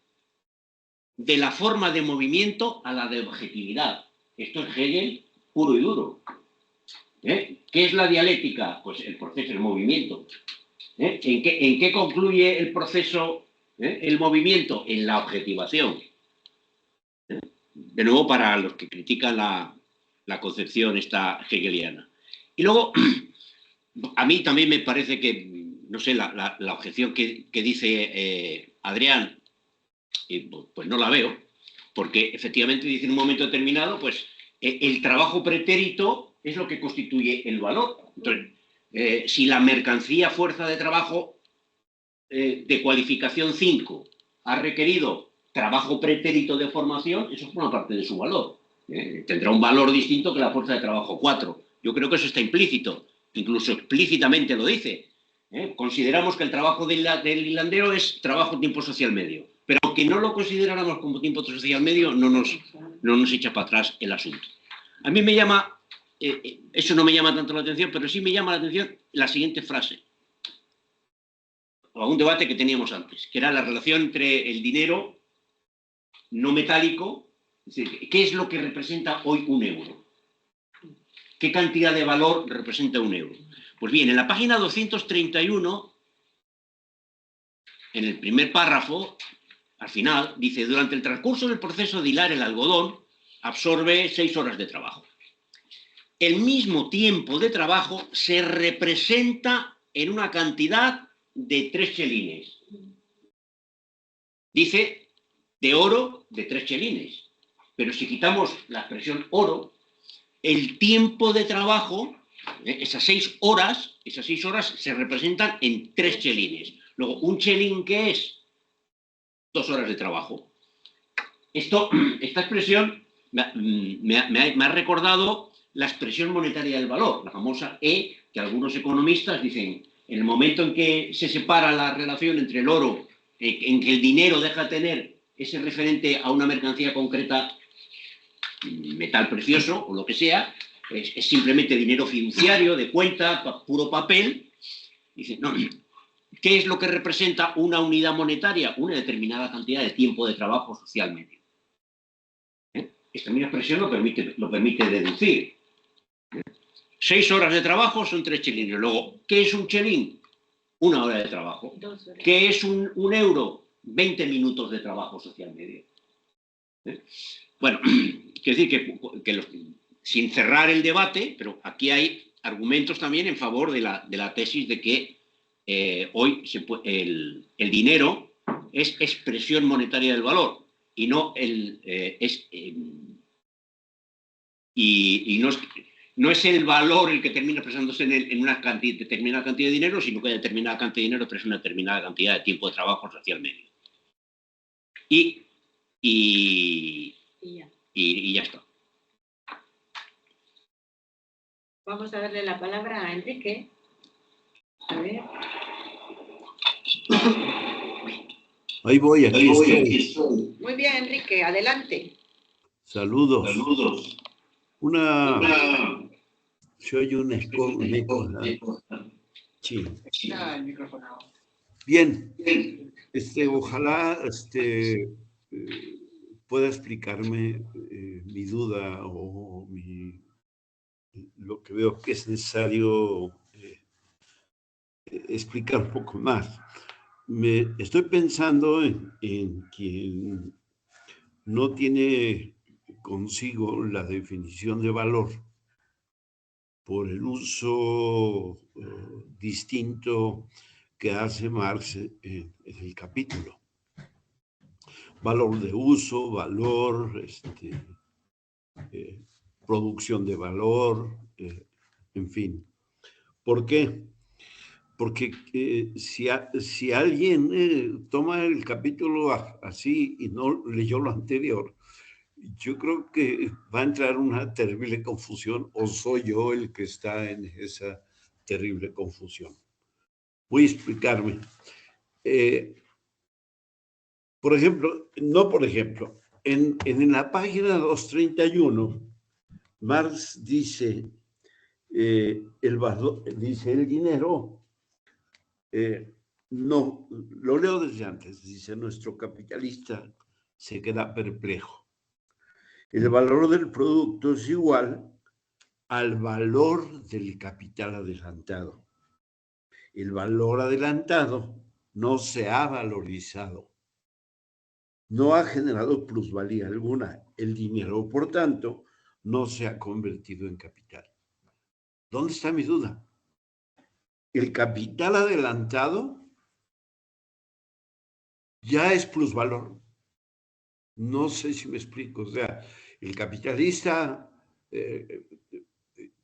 de la forma de movimiento a la de objetividad. Esto es Hegel puro y duro. ¿Qué es la dialéctica? Pues el proceso, el movimiento. ¿En qué concluye el proceso, el movimiento? En la objetivación. De nuevo, para los que critican la concepción esta hegeliana. Y luego, a mí también me parece que, no sé, la objeción que dice Adrián, pues no la veo, porque efectivamente dice en un momento determinado, pues el trabajo pretérito es lo que constituye el valor. Entonces, si la mercancía fuerza de trabajo de cualificación 5 ha requerido trabajo pretérito de formación, eso forma parte de su valor. Tendrá un valor distinto que la fuerza de trabajo 4. Yo creo que eso está implícito, incluso explícitamente lo dice. Consideramos que el trabajo del hilandero es trabajo en tiempo social medio, pero aunque no lo consideráramos como tiempo social medio, no nos echa para atrás el asunto. A mí me llama, eso no me llama tanto la atención, pero sí me llama la atención la siguiente frase, o un debate que teníamos antes, que era la relación entre el dinero no metálico, es decir, ¿qué es lo que representa hoy un euro? ¿Qué cantidad de valor representa un euro? Pues bien, en la página 231, en el primer párrafo, al final, dice, durante el transcurso del proceso de hilar el algodón, absorbe 6 horas de trabajo. El mismo tiempo de trabajo se representa en una cantidad de 3 chelines. Dice de oro de 3 chelines. Pero si quitamos la expresión oro, el tiempo de trabajo, esas 6 horas se representan en 3 chelines. Luego, ¿un chelín qué es? 2 horas de trabajo. Esta expresión me ha recordado la expresión monetaria del valor, la famosa E, que algunos economistas dicen, en el momento en que se separa la relación entre el oro, en que el dinero deja de tener ese referente a una mercancía concreta, metal precioso o lo que sea, es simplemente dinero fiduciario, de cuenta, puro papel. Dice, no, ¿qué es lo que representa una unidad monetaria? Una determinada cantidad de tiempo de trabajo social medio. Esta misma expresión lo permite deducir. 6 horas de trabajo son 3 chelines. Luego, ¿qué es un chelín? 1 hora de trabajo. ¿Qué es un euro? 20 minutos de trabajo social medio. Bueno, quiero decir que sin cerrar el debate, pero aquí hay argumentos también en favor de la tesis de que hoy el dinero es expresión monetaria del valor y no no es el valor el que termina expresándose en una determinada cantidad de dinero, sino que determinada cantidad de dinero expresa una determinada cantidad de tiempo de trabajo social medio. Y ya está. Vamos a darle la palabra a Enrique. A ver. Ahí voy, aquí estoy. Muy bien, Enrique, adelante. Saludos. Se oye un eco. Sí. El micrófono. Bien. Ojalá pueda explicarme mi duda o lo que veo que es necesario explicar un poco más. Estoy pensando en quien no tiene consigo la definición de valor por el uso distinto que hace Marx en el capítulo. Valor de uso, valor, producción de valor, en fin. ¿Por qué? Porque si alguien toma el capítulo así y no leyó lo anterior, yo creo que va a entrar una terrible confusión, o soy yo el que está en esa terrible confusión. Voy a explicarme. Por ejemplo, en la página 231, Marx dice, dice el dinero, no, lo leo desde antes, dice, nuestro capitalista se queda perplejo. El valor del producto es igual al valor del capital adelantado. El valor adelantado no se ha valorizado, no ha generado plusvalía alguna. El dinero, por tanto, no se ha convertido en capital. ¿Dónde está mi duda? El capital adelantado ya es plusvalor. No sé si me explico. O sea, el capitalista,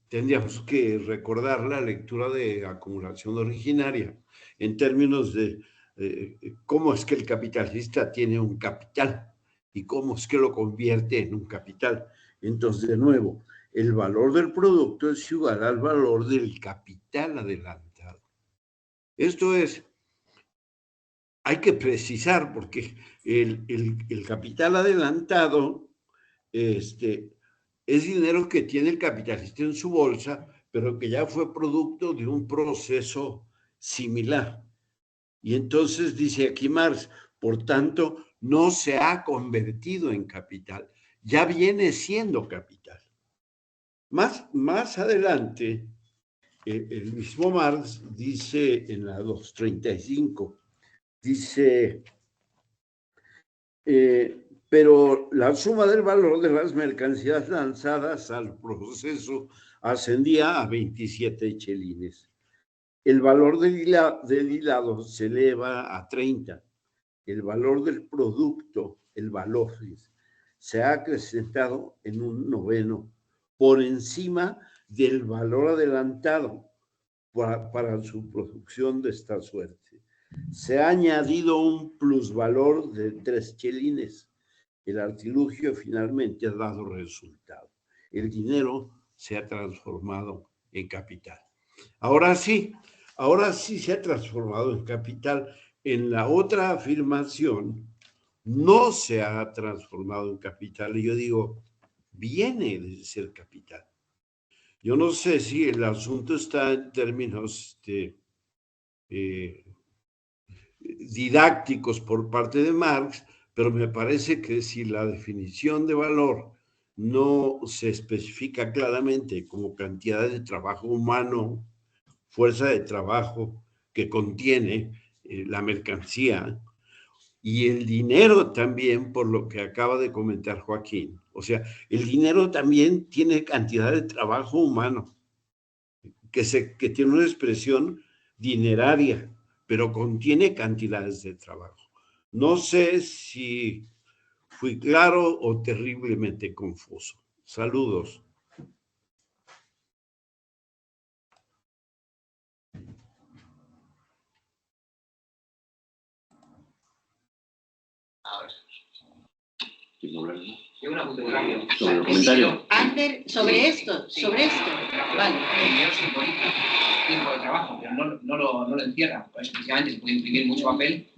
tendríamos que recordar la lectura de acumulación originaria en términos de cómo es que el capitalista tiene un capital y cómo es que lo convierte en un capital. Entonces, de nuevo, el valor del producto es igual al valor del capital adelantado. Esto es, hay que precisar porque el capital adelantado es dinero que tiene el capitalista en su bolsa, pero que ya fue producto de un proceso similar. Y entonces dice aquí Marx, por tanto, no se ha convertido en capital, ya viene siendo capital. Más adelante, el mismo Marx dice en la 235, dice, pero la suma del valor de las mercancías lanzadas al proceso ascendía a 27 chelines. El valor del hilado se eleva a 30. El valor del producto, el valor, se ha acrecentado en un 9 por encima del valor adelantado para su producción de esta suerte. Se ha añadido un plusvalor de 3 chelines. El artilugio finalmente ha dado resultado. El dinero se ha transformado en capital. Ahora sí se ha transformado en capital. En la otra afirmación, no se ha transformado en capital. Y yo digo, viene de ser capital. Yo no sé si el asunto está en términos didácticos por parte de Marx, pero me parece que si la definición de valor no se especifica claramente como cantidad de trabajo humano, fuerza de trabajo que contiene la mercancía, y el dinero también, por lo que acaba de comentar Joaquín. O sea, el dinero también tiene cantidad de trabajo humano, que tiene una expresión dineraria, pero contiene cantidades de trabajo. No sé si fui claro o terriblemente confuso. Saludos. Yo una punto muy rápido. Sobre el comentario. Ander, sobre esto. Vale. El dinero simboliza tiempo de trabajo, pero no lo encierra. Pues precisamente se puede imprimir mucho papel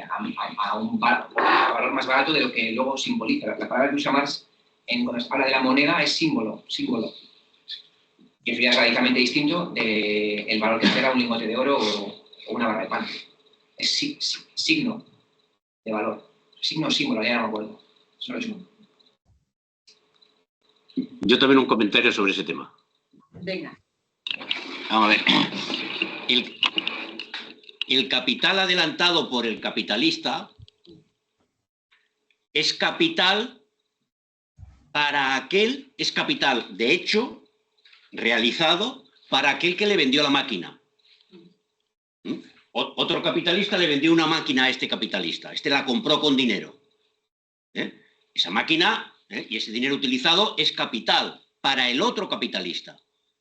a un valor más barato de lo que luego simboliza. La palabra que usa Marx cuando se habla de la moneda es símbolo. Y eso ya es radicalmente distinto del valor que genera un lingote de oro o una barra de pan. Es signo de valor. Signo o símbolo, ya no me acuerdo. Solo es uno. Yo también un comentario sobre ese tema. Venga. Vamos a ver. El capital adelantado por el capitalista es capital es capital de hecho, realizado, para aquel que le vendió la máquina. Otro capitalista le vendió una máquina a este capitalista. Este la compró con dinero. Esa máquina y ese dinero utilizado es capital para el otro capitalista.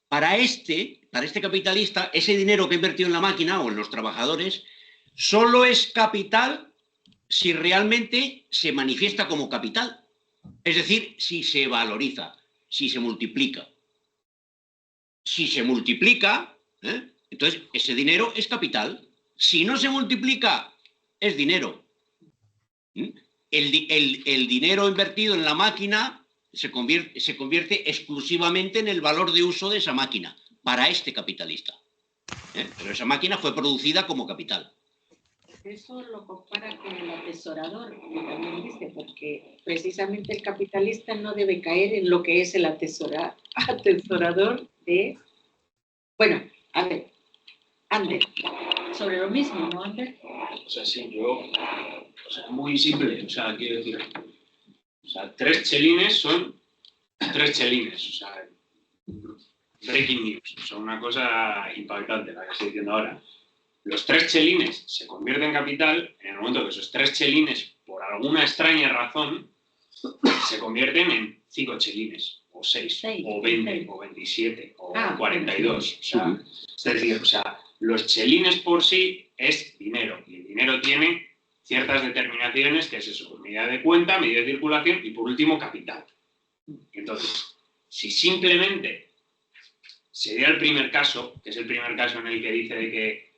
Para este capitalista, ese dinero que ha invertido en la máquina o en los trabajadores solo es capital si realmente se manifiesta como capital. Es decir, si se valoriza, si se multiplica. Si se multiplica, entonces ese dinero es capital. Si no se multiplica, es dinero. El dinero invertido en la máquina se convierte exclusivamente en el valor de uso de esa máquina para este capitalista. Pero esa máquina fue producida como capital. Eso lo compara con el atesorador, que también dice, porque precisamente el capitalista no debe caer en lo que es el atesorador de... Bueno, a ver, Ander, sobre lo mismo, ¿no, Ander? O sea, sí, muy simple, o sea, quiero decir, o sea, 3 chelines son 3 chelines, o sea, breaking news, o sea, una cosa impactante la que estoy diciendo ahora. Los 3 chelines se convierten en capital en el momento que esos 3 chelines, por alguna extraña razón, se convierten en 5 chelines, o 6, o 20, o 27, o 42. O sea, es decir, o sea, los chelines por sí es dinero, y el dinero tiene ciertas determinaciones, que es eso, medida de cuenta, medida de circulación y, por último, capital. Entonces, si simplemente se diera el primer caso, que es el primer caso en el que dice de que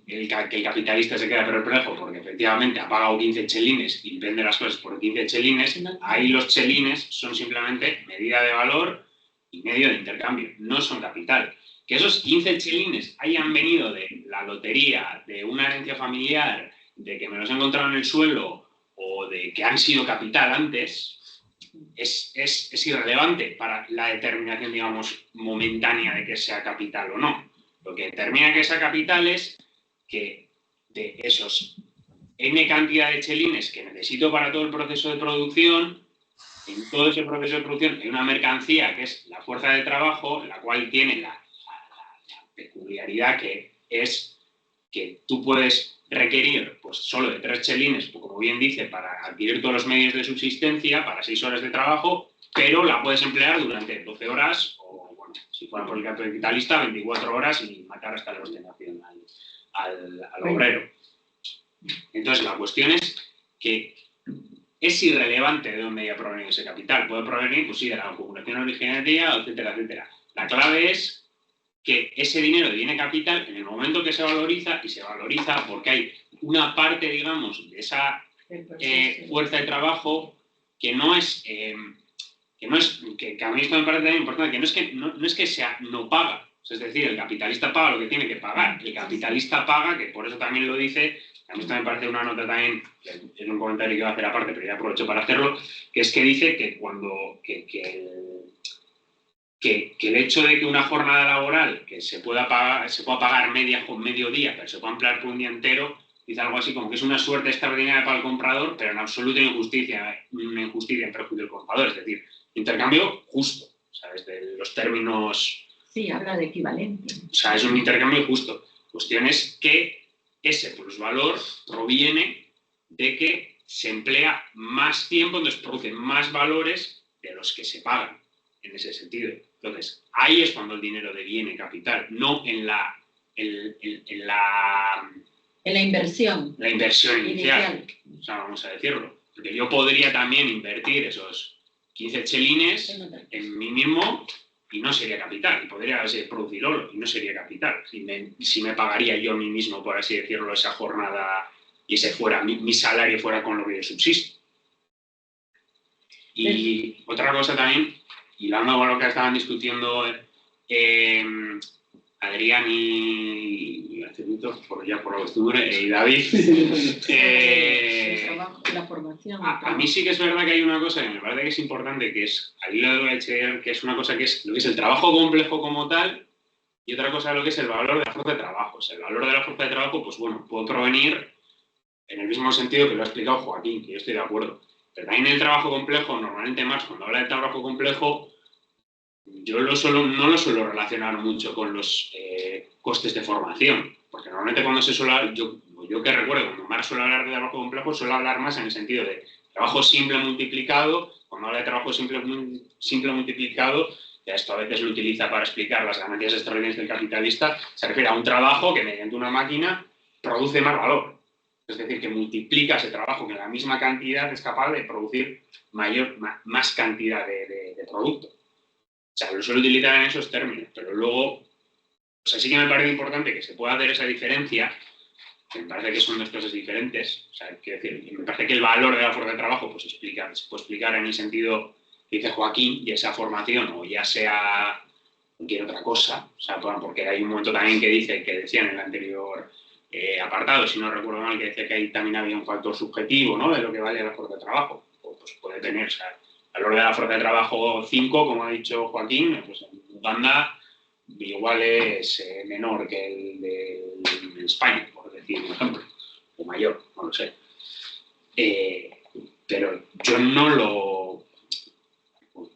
el capitalista se queda perplejo porque efectivamente ha pagado 15 chelines y vende las cosas por 15 chelines, ahí los chelines son simplemente medida de valor y medio de intercambio, no son capital. Que esos 15 chelines hayan venido de la lotería, de una herencia familiar, de que me los he encontrado en el suelo o de que han sido capital antes, es irrelevante para la determinación, digamos, momentánea de que sea capital o no. Lo que determina que sea capital es que de esos N cantidad de chelines que necesito para todo el proceso de producción, en todo ese proceso de producción hay una mercancía que es la fuerza de trabajo, la cual tiene la peculiaridad que es que tú puedes requerir pues solo de 3 chelines, como bien dice, para adquirir todos los medios de subsistencia, para 6 horas de trabajo, pero la puedes emplear durante 12 horas o, bueno, si fuera por el capitalista, 24 horas y matar hasta la obstinación al obrero. Entonces, la cuestión es que es irrelevante de dónde haya provenido ese capital. Puede provenir, pues sí, de la acumulación originaria, etcétera, etcétera. La clave es que ese dinero deviene capital en el momento que se valoriza, y se valoriza porque hay una parte, digamos, de esa fuerza de trabajo que no es, que a mí esto me parece también importante, que no es que sea no paga, es decir, el capitalista paga lo que tiene que pagar, el capitalista paga, que por eso también lo dice, a mí esto me parece una nota también, es un comentario que iba a hacer aparte, pero ya aprovecho para hacerlo, que es que dice que cuando que el hecho de que una jornada laboral que se pueda pagar medio día, pero se pueda emplear por un día entero, dice algo así como que es una suerte extraordinaria para el comprador, pero en absoluta injusticia, una injusticia en perjuicio del comprador. Es decir, intercambio justo, ¿sabes? De los términos... Sí, habla de equivalente. O sea, es un intercambio justo. Cuestión es que ese plusvalor proviene de que se emplea más tiempo, entonces produce más valores de los que se pagan, en ese sentido. Entonces, ahí es cuando el dinero deviene capital, no en la inversión. La inversión inicial. O sea, vamos a decirlo. Porque yo podría también invertir esos 15 chelines en mí mismo y no sería capital. Y podría producir oro y no sería capital. Si me pagaría yo a mí mismo, por así decirlo, esa jornada y ese fuera mi salario fuera con lo que yo subsisto. Y otra cosa también, hilando con lo que estaban discutiendo Adrián y por la costumbre, y David, la formación. A mí sí que es verdad que hay una cosa que me parece que es importante, que es al hilo de HDR, que es una cosa que es lo que es el trabajo complejo como tal, y otra cosa lo que es el valor de la fuerza de trabajo. O sea, el valor de la fuerza de trabajo, pues bueno, puede provenir en el mismo sentido que lo ha explicado Joaquín, que yo estoy de acuerdo. Pero también el trabajo complejo, normalmente más, cuando habla de trabajo complejo, yo no lo suelo relacionar mucho con los costes de formación, porque normalmente cuando se suele hablar, yo que recuerdo, cuando Marx suele hablar de trabajo complejo, suele hablar más en el sentido de trabajo simple multiplicado. Cuando habla de trabajo simple multiplicado, ya esto a veces lo utiliza para explicar las ganancias extraordinarias del capitalista, se refiere a un trabajo que mediante una máquina produce más valor. Es decir, que multiplica ese trabajo, que en la misma cantidad es capaz de producir más cantidad de producto. O sea, lo suelo utilizar en esos términos, pero luego, o sea, sí que me parece importante que se pueda hacer esa diferencia, que me parece que son dos cosas diferentes. O sea, quiero decir, me parece que el valor de la fuerza de trabajo pues, se puede explicar en el sentido que dice Joaquín, ya sea formación o ya sea cualquier otra cosa. O sea, porque hay un momento también que decía en el anterior apartado, si no recuerdo mal, que decía que ahí también había un factor subjetivo, ¿no?, de lo que vale la fuerza de trabajo. Pues puede tener, o sea, el valor de la fuerza de trabajo 5, como ha dicho Joaquín, pues en Uganda igual es menor que el de España, por decir un ejemplo, o mayor, no lo sé. Pero yo no lo...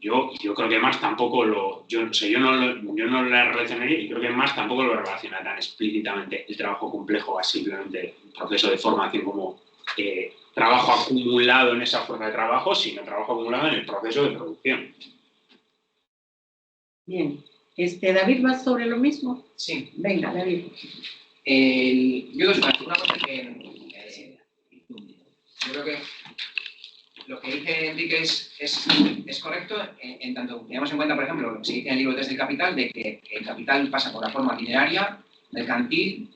Yo creo que Marx tampoco lo... Yo no lo relacionaría, y creo que Marx tampoco lo relaciona tan explícitamente el trabajo complejo a simplemente un proceso de formación como trabajo acumulado en esa fuerza de trabajo, sino trabajo acumulado en el proceso de producción. Bien. David, ¿vas sobre lo mismo? Sí. Venga, David. Yo dos cosas. Una cosa que yo creo que lo que dice Enrique es correcto, en tanto tenemos en cuenta, por ejemplo, lo que se dice en el libro Desde el Capital, de que el capital pasa por la forma literaria, mercantil,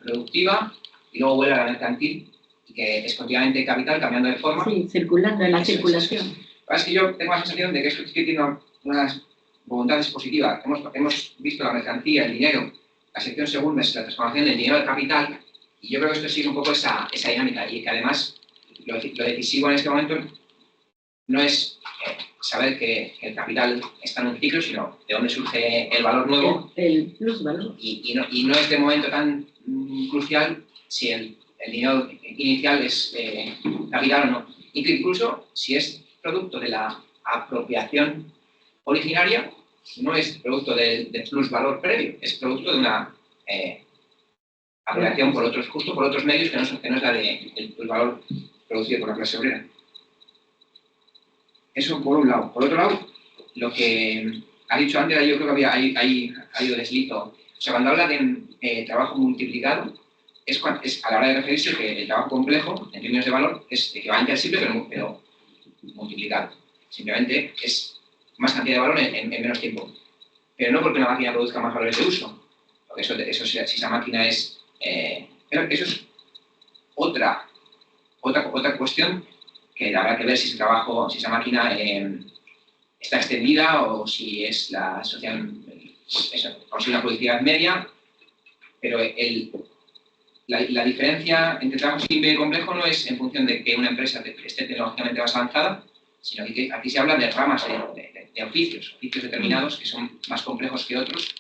productiva, y luego vuelve a la mercantil, y que es continuamente capital cambiando de forma. Sí, circulando en la circulación. Es que yo tengo la sensación de que esto tiene unas voluntades positivas. Hemos visto la mercancía, el dinero, la sección segunda es la transformación del dinero al capital, y yo creo que esto sigue un poco esa dinámica, y que además lo decisivo en este momento no es saber que el capital está en un ciclo, sino de dónde surge el valor nuevo. El plusvalor. Y no es de momento tan crucial si el dinero inicial es capital o no. Y que incluso si es producto de la apropiación originaria, no es producto del plusvalor previo, es producto de una apropiación justo por otros medios que no es la del valor producido por la clase obrera. Eso por un lado. Por otro lado, lo que ha dicho Andrea, yo creo que ha ido deslito. O sea, cuando habla de trabajo multiplicado, es a la hora de referirse que el trabajo complejo, en términos de valor, es equivalente al simple, pero multiplicado. Simplemente es más cantidad de valor en menos tiempo. Pero no porque una máquina produzca más valores de uso. Porque eso si esa máquina es... pero eso es otra cuestión que habrá que ver si esa máquina está extendida o si es la sociedad, o si una productividad media, pero la diferencia entre trabajo simple y complejo no es en función de que una empresa esté tecnológicamente más avanzada, sino que aquí se habla de ramas de oficios determinados que son más complejos que otros,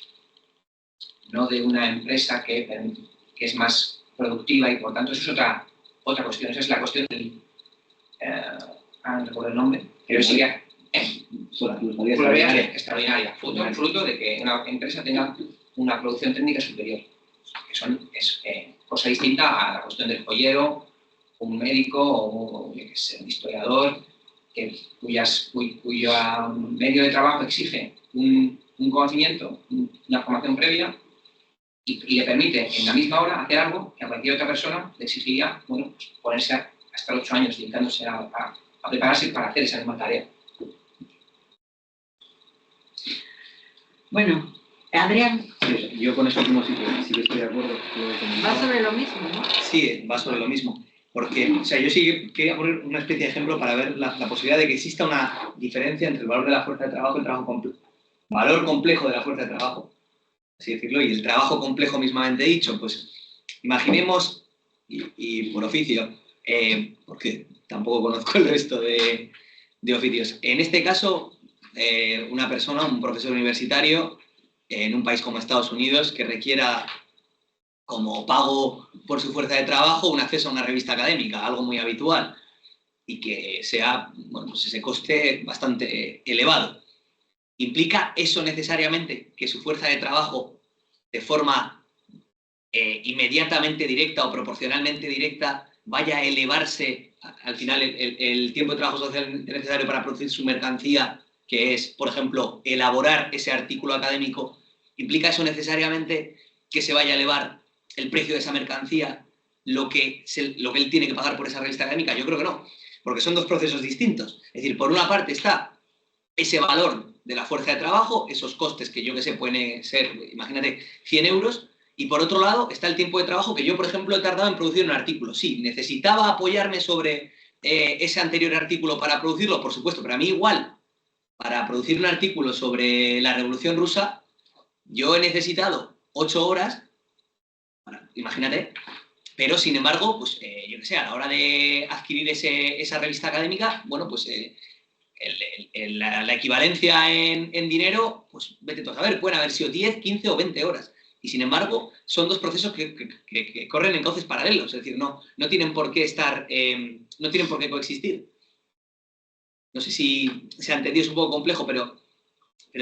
no de una empresa que es más productiva, y por tanto eso es otra cuestión. Esa es la cuestión del... no recuerdo el nombre, pero sería extraordinaria, fruto de que una empresa tenga una producción técnica superior, que es cosa distinta a la cuestión del joyero, un médico o un historiador, cuyo medio de trabajo exige un conocimiento, una formación previa, y le permite en la misma hora hacer algo que a cualquier otra persona le exigiría, bueno, pues ponerse hasta 8 años dedicándose a prepararse para hacer esa misma tarea. Bueno, Adrián. Sí, yo con eso último sí que estoy de acuerdo. Va sobre lo mismo, ¿no? Sí, va sobre lo mismo. Porque, o sea, yo sí quería poner una especie de ejemplo para ver la posibilidad de que exista una diferencia entre el valor de la fuerza de trabajo y el trabajo complejo. Valor complejo de la fuerza de trabajo, así decirlo, y el trabajo complejo mismamente dicho, pues imaginemos, y por oficio, porque tampoco conozco el resto de oficios. En este caso, una persona, un profesor universitario, en un país como Estados Unidos, que requiera como pago por su fuerza de trabajo un acceso a una revista académica, algo muy habitual, y que sea, bueno, pues ese coste bastante elevado. ¿Implica eso necesariamente que su fuerza de trabajo, de forma inmediatamente directa o proporcionalmente directa, vaya a elevarse al final el tiempo de trabajo social necesario para producir su mercancía, que es, por ejemplo, elaborar ese artículo académico? ¿Implica eso necesariamente que se vaya a elevar el precio de esa mercancía lo que él tiene que pagar por esa revista académica? Yo creo que no, porque son dos procesos distintos. Es decir, por una parte está ese valor de la fuerza de trabajo, esos costes que yo que sé pueden ser, imagínate, 100 euros, y por otro lado está el tiempo de trabajo que yo, por ejemplo, he tardado en producir un artículo. Sí, necesitaba apoyarme sobre ese anterior artículo para producirlo, por supuesto, pero a mí igual, para producir un artículo sobre la Revolución Rusa, yo he necesitado 8 horas, imagínate, pero sin embargo, pues yo que sé, a la hora de adquirir esa revista académica, bueno, pues la equivalencia en dinero, pues vete tú a saber, pueden haber sido 10, 15 o 20 horas. Y sin embargo, son dos procesos que corren en cauces paralelos, es decir, no tienen por qué no tienen por qué coexistir. No sé si se ha entendido, es un poco complejo, pero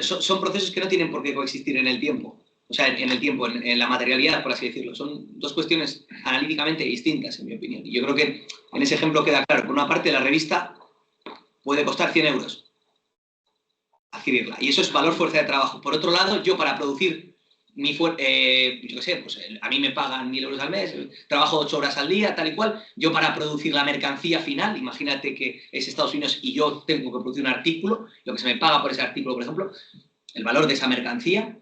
son procesos que no tienen por qué coexistir en el tiempo. O sea, en el tiempo, en la materialidad, por así decirlo. Son dos cuestiones analíticamente distintas, en mi opinión. Y yo creo que en ese ejemplo queda claro. Por una parte, la revista puede costar 100 euros adquirirla. Y eso es valor fuerza de trabajo. Por otro lado, yo para producir yo qué sé, pues a mí me pagan 1.000 euros al mes, trabajo 8 horas al día, tal y cual. Yo para producir la mercancía final, imagínate que es Estados Unidos y yo tengo que producir un artículo, lo que se me paga por ese artículo, por ejemplo, el valor de esa mercancía,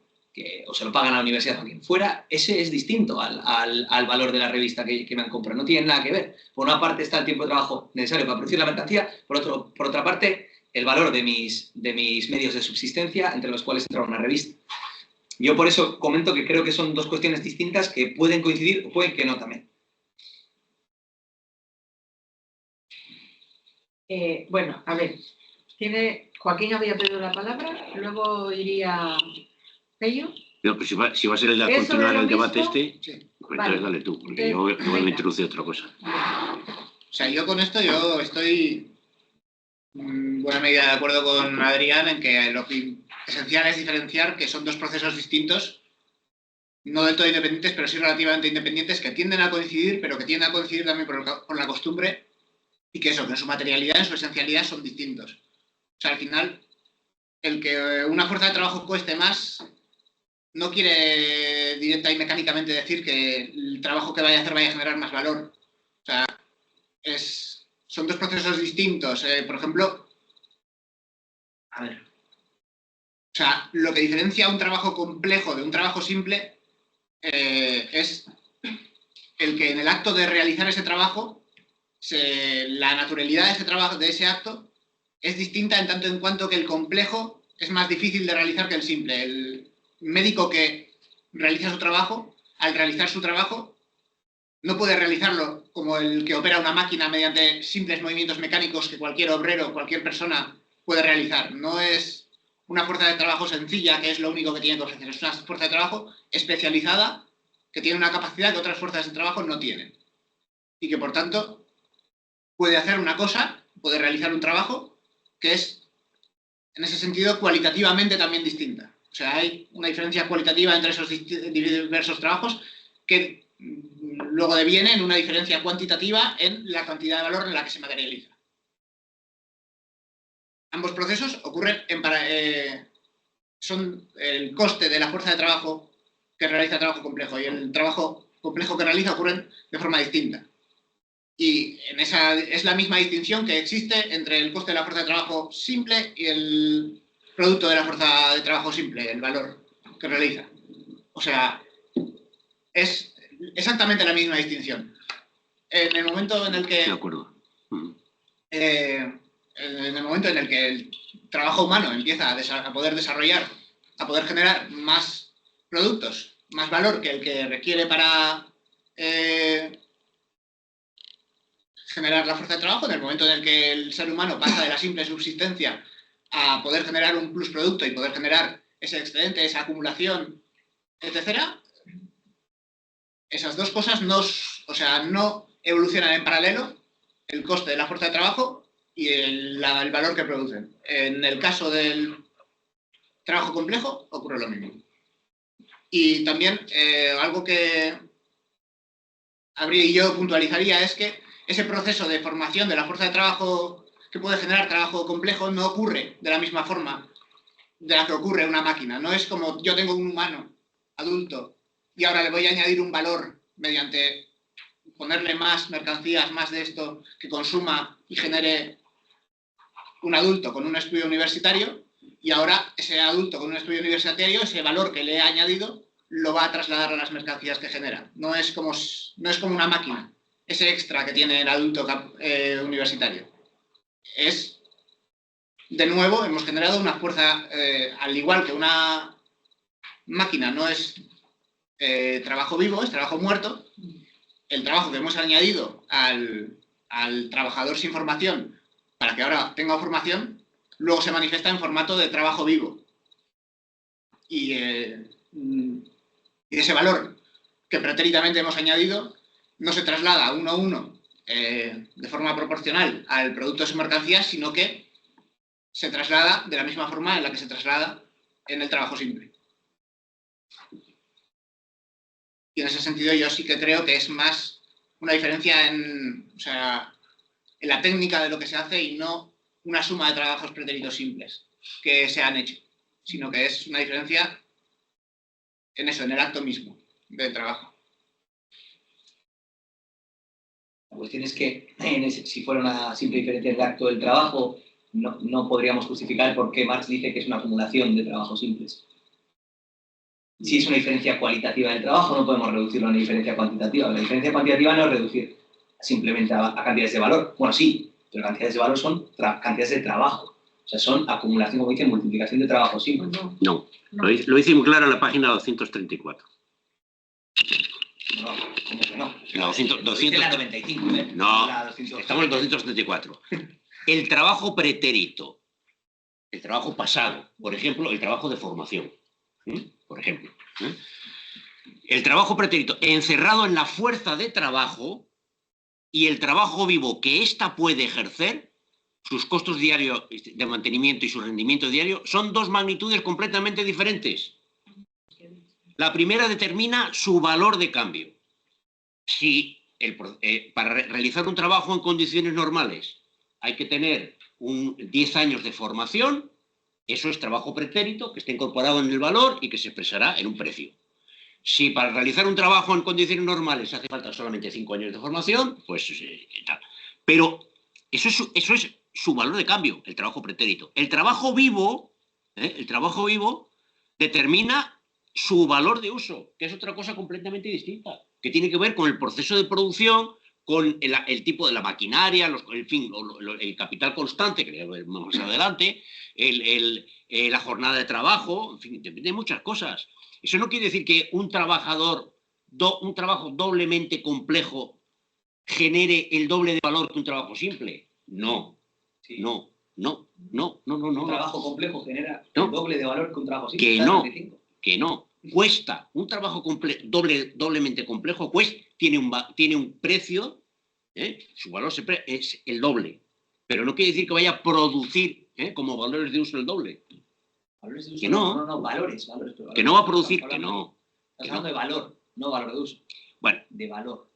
o se lo pagan a la universidad o a quien fuera, ese es distinto al valor de la revista que me han comprado. No tiene nada que ver. Por una parte está el tiempo de trabajo necesario para producir la mercancía, por otra parte, el valor de mis medios de subsistencia, entre los cuales entra una revista. Yo por eso comento que creo que son dos cuestiones distintas que pueden coincidir o pueden que no también. Bueno, a ver, Joaquín había pedido la palabra, luego iría Pello. No, pues si va a ser el de continuar el debate sí. Pues entonces dale tú, porque yo voy a introducir otra cosa. O sea, yo con esto estoy en buena medida de acuerdo con Adrián en que lo esencial es diferenciar que son dos procesos distintos, no del todo independientes, pero sí relativamente independientes, que tienden a coincidir, pero que tienden a coincidir también por la costumbre, y que en su materialidad, en su esencialidad, son distintos. O sea, al final, el que una fuerza de trabajo cueste más no quiere directa y mecánicamente decir que el trabajo que vaya a hacer vaya a generar más valor. O sea, son dos procesos distintos. Por ejemplo, a ver. O sea, lo que diferencia un trabajo complejo de un trabajo simple es el que en el acto de realizar ese trabajo, la naturalidad de ese trabajo, de ese acto, es distinta en tanto en cuanto que el complejo es más difícil de realizar que el simple. El médico que realiza su trabajo, al realizar su trabajo, no puede realizarlo como el que opera una máquina mediante simples movimientos mecánicos que cualquier obrero, cualquier persona puede realizar. No es una fuerza de trabajo sencilla, que es lo único que tiene que ofrecer. Es una fuerza de trabajo especializada, que tiene una capacidad que otras fuerzas de trabajo no tienen. Y que, por tanto, puede hacer una cosa, puede realizar un trabajo, que es, en ese sentido, cualitativamente también distinta. O sea, hay una diferencia cualitativa entre esos diversos trabajos que luego deviene en una diferencia cuantitativa en la cantidad de valor en la que se materializa. Ambos procesos ocurren son el coste de la fuerza de trabajo que realiza trabajo complejo y el trabajo complejo que realiza ocurren de forma distinta. Y es la misma distinción que existe entre el coste de la fuerza de trabajo simple y el producto de la fuerza de trabajo simple, el valor que realiza. O sea, es exactamente la misma distinción. En el momento en el que... De acuerdo. En el momento en el que el trabajo humano empieza a poder desarrollar, a poder generar más productos, más valor que el que requiere para generar la fuerza de trabajo, en el momento en el que el ser humano pasa de la simple subsistencia a poder generar un plusproducto y poder generar ese excedente, esa acumulación, etc., esas dos cosas no evolucionan en paralelo, el coste de la fuerza de trabajo y el valor que producen. En el caso del trabajo complejo ocurre lo mismo. Y también algo que yo puntualizaría es que ese proceso de formación de la fuerza de trabajo que puede generar trabajo complejo no ocurre de la misma forma de la que ocurre una máquina. No es como yo tengo un humano adulto y ahora le voy a añadir un valor mediante ponerle más mercancías, más de esto que consuma y genere un adulto con un estudio universitario, y ahora ese adulto con un estudio universitario, ese valor que le he añadido, lo va a trasladar a las mercancías que genera. No es como una máquina, ese extra que tiene el adulto universitario. De nuevo, hemos generado una fuerza, al igual que una máquina no es trabajo vivo, es trabajo muerto. El trabajo que hemos añadido al trabajador sin formación para que ahora tenga formación, luego se manifiesta en formato de trabajo vivo. Y ese valor que pretéritamente hemos añadido no se traslada uno a uno de forma proporcional al producto de su mercancía, sino que se traslada de la misma forma en la que se traslada en el trabajo simple. Y en ese sentido yo sí que creo que es más una diferencia en la técnica de lo que se hace y no una suma de trabajos pretéritos simples que se han hecho, sino que es una diferencia en eso, en el acto mismo del trabajo. La cuestión es que si fuera una simple diferencia en el acto del trabajo, no podríamos justificar por qué Marx dice que es una acumulación de trabajos simples. Si es una diferencia cualitativa del trabajo, no podemos reducirlo a una diferencia cuantitativa. La diferencia cuantitativa no es reducir simplemente a cantidades de valor. Bueno, sí, pero cantidades de valor son cantidades de trabajo. O sea, son acumulación, como dice, multiplicación de trabajo simples. No. Lo hice muy claro en la página 234. No, ¿cómo que no? La 200, la 95, ¿eh? No, la 200. Estamos en 274. El trabajo pretérito, el trabajo pasado, por ejemplo, el trabajo de formación. Por ejemplo. El trabajo pretérito encerrado en la fuerza de trabajo y el trabajo vivo que ésta puede ejercer, sus costos diarios de mantenimiento y su rendimiento diario, son dos magnitudes completamente diferentes. La primera determina su valor de cambio. Si para realizar un trabajo en condiciones normales hay que tener 10 años de formación, eso es trabajo pretérito que está incorporado en el valor y que se expresará en un precio. Si para realizar un trabajo en condiciones normales hace falta solamente 5 años de formación, pues tal. Pero eso es su valor de cambio, el trabajo pretérito. El trabajo vivo determina su valor de uso, que es otra cosa completamente distinta, que tiene que ver con el proceso de producción, con el tipo de la maquinaria, el capital constante, que veremos más adelante, la jornada de trabajo, en fin, depende de muchas cosas. Eso no quiere decir que un trabajo doblemente complejo genere el doble de valor que un trabajo simple. No, Sí. no. Un trabajo complejo genera el doble de valor que un trabajo simple. Que no. Cuesta. Un trabajo doblemente complejo tiene un precio, su valor es el doble. Pero no quiere decir que vaya a producir como valores de uso el doble. ¿Valores de uso? Que no. No, valores. Que no va a producir, que no. Estás hablando de valor, no valor de uso. Bueno. De valor.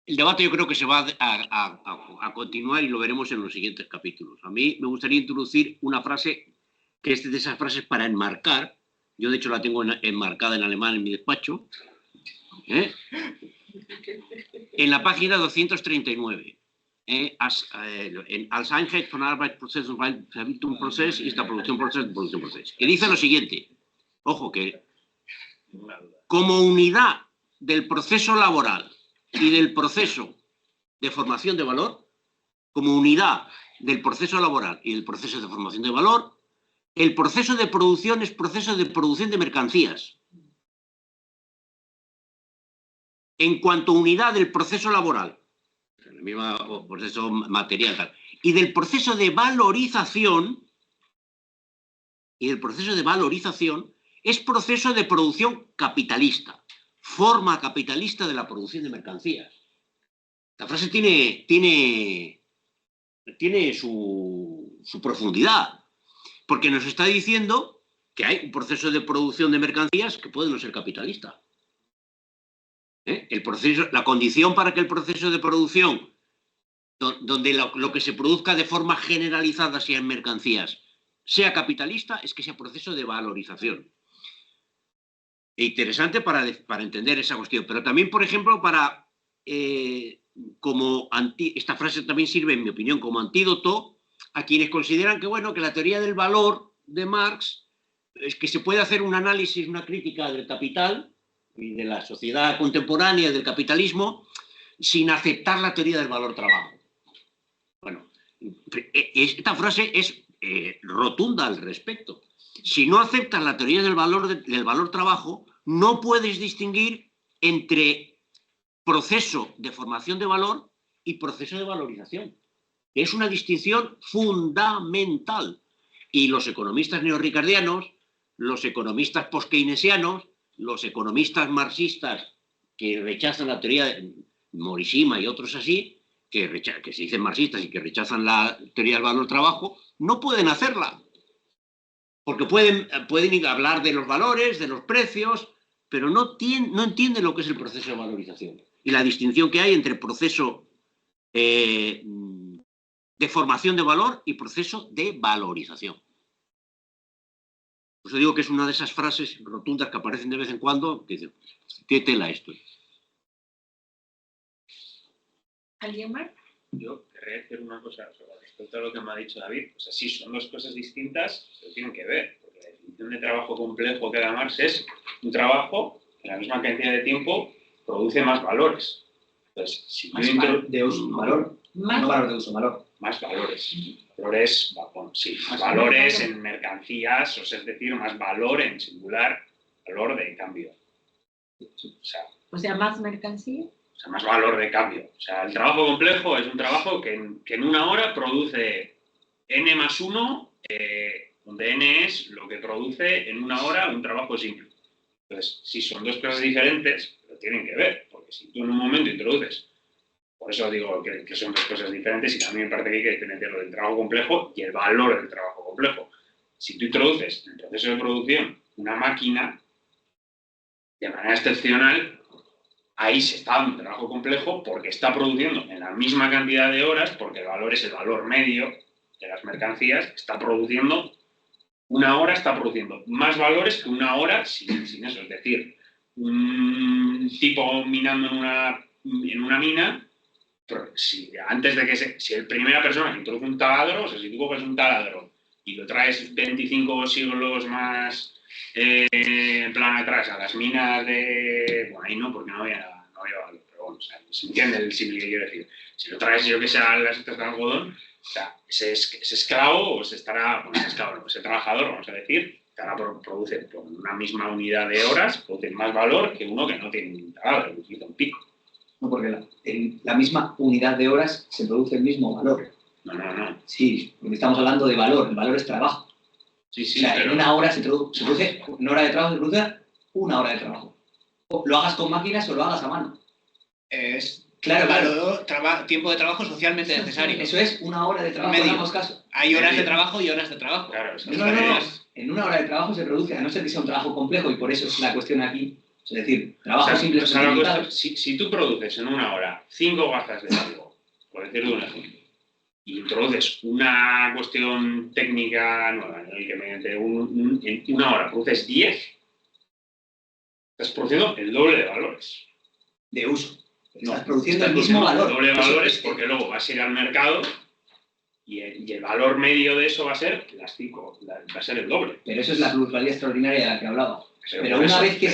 El debate yo creo que se va a continuar y lo veremos en los siguientes capítulos. A mí me gustaría introducir una frase que es de esas frases para enmarcar. Yo, de hecho, la tengo enmarcada en alemán en mi despacho. En la página 239. Als Einheit von Arbeitsprozess und Verwaltungsprozess ist der Produktionsprozess. Que dice lo siguiente. Ojo, que como unidad del proceso laboral y del proceso de formación de valor, como unidad del proceso laboral y del proceso de formación de valor, el proceso de producción es proceso de producción de mercancías. En cuanto a unidad del proceso laboral, el mismo proceso material, tal, y del proceso de valorización, es proceso de producción capitalista, forma capitalista de la producción de mercancías. La frase tiene su profundidad, porque nos está diciendo que hay un proceso de producción de mercancías que puede no ser capitalista. La condición para que el proceso de producción, donde lo que se produzca de forma generalizada sea en mercancías, sea capitalista, es que sea proceso de valorización. E interesante para entender esa cuestión, pero también, por ejemplo, para esta frase también sirve, en mi opinión, como antídoto a quienes consideran que, bueno, que la teoría del valor de Marx es que se puede hacer un análisis, una crítica del capital y de la sociedad contemporánea del capitalismo sin aceptar la teoría del valor trabajo. Bueno, esta frase es rotunda al respecto. Si no aceptas la teoría del valor trabajo, no puedes distinguir entre proceso de formación de valor y proceso de valorización. Es una distinción fundamental. Y los economistas neorricardianos, los economistas post-keynesianos, los economistas marxistas que rechazan la teoría de Morishima y otros así, que se dicen marxistas y que rechazan la teoría del valor trabajo, no pueden hacerla. Porque pueden hablar de los valores, de los precios, pero no entienden lo que es el proceso de valorización. Y la distinción que hay entre proceso de formación de valor y proceso de valorización. Por eso digo que es una de esas frases rotundas que aparecen de vez en cuando, que dicen, ¿qué tela esto? ¿Alguien más? Yo querría decir una cosa respecto a lo que me ha dicho David. O sea, sí, son dos cosas distintas, pero tienen que ver. Porque la definición de trabajo complejo que da Marx es un trabajo que en la misma cantidad de tiempo produce más valores. Entonces, si de uso, valor, no valor de uso, valor. Más valores. Valores, bueno, sí, más valores en mercancías, o sea, es decir, más valor en singular, valor de cambio. O sea, más mercancía. O sea, más valor de cambio. O sea, el trabajo complejo es un trabajo que en una hora produce n más 1, donde n es lo que produce en una hora un trabajo simple. Entonces, si son dos cosas diferentes, pero tienen que ver, porque si tú en un momento introduces, por eso digo que son dos cosas diferentes y también me parece que hay que diferenciar lo del trabajo complejo y el valor del trabajo complejo. Si tú introduces en el proceso de producción una máquina de manera excepcional, ahí se está dando un trabajo complejo porque está produciendo en la misma cantidad de horas, porque el valor es el valor medio de las mercancías, está produciendo, una hora está produciendo más valores que una hora sin eso. Es decir, un tipo minando en una mina, antes de que si el primera persona que introduce un taladro, o sea, si tú coges un taladro y lo traes 25 siglos más en plan atrás a las minas de... Bueno, ahí no, porque no había valor, pero bueno, o sea, se entiende el símil que quiero decir. Si lo traes, yo que sé, a las estas de algodón, o sea, ese esclavo o ese trabajador, vamos a decir, produce por una misma unidad de horas, produce más valor que uno que no tiene un taladro, que utiliza un pico. No, porque en la misma unidad de horas se produce el mismo valor. No. Sí, porque estamos hablando de valor. El valor es trabajo. Sí, o sea, pero... en una hora se produce una hora de trabajo, se produce una hora de trabajo. O lo hagas con máquinas o lo hagas a mano. Claro. Tiempo de trabajo socialmente necesario. Eso es una hora de trabajo. Medio. En ambos casos. Hay horas de trabajo y horas de trabajo. Claro, No. En una hora de trabajo se produce, a no ser que sea un trabajo complejo, y por eso es la cuestión aquí. Es decir, trabajo simple. Si tú produces en una hora 5 gazas de algo, por decirlo un ejemplo, y introduces una cuestión técnica nueva en el que mediante en una hora produces 10, estás produciendo el doble de valores. De uso. No, estás produciendo el mismo valor. El doble de valores porque luego vas a ir al mercado y el valor medio de eso va a ser las 5, va a ser el doble. Pero eso es la plusvalía extraordinaria de la que hablaba. Pero una vez que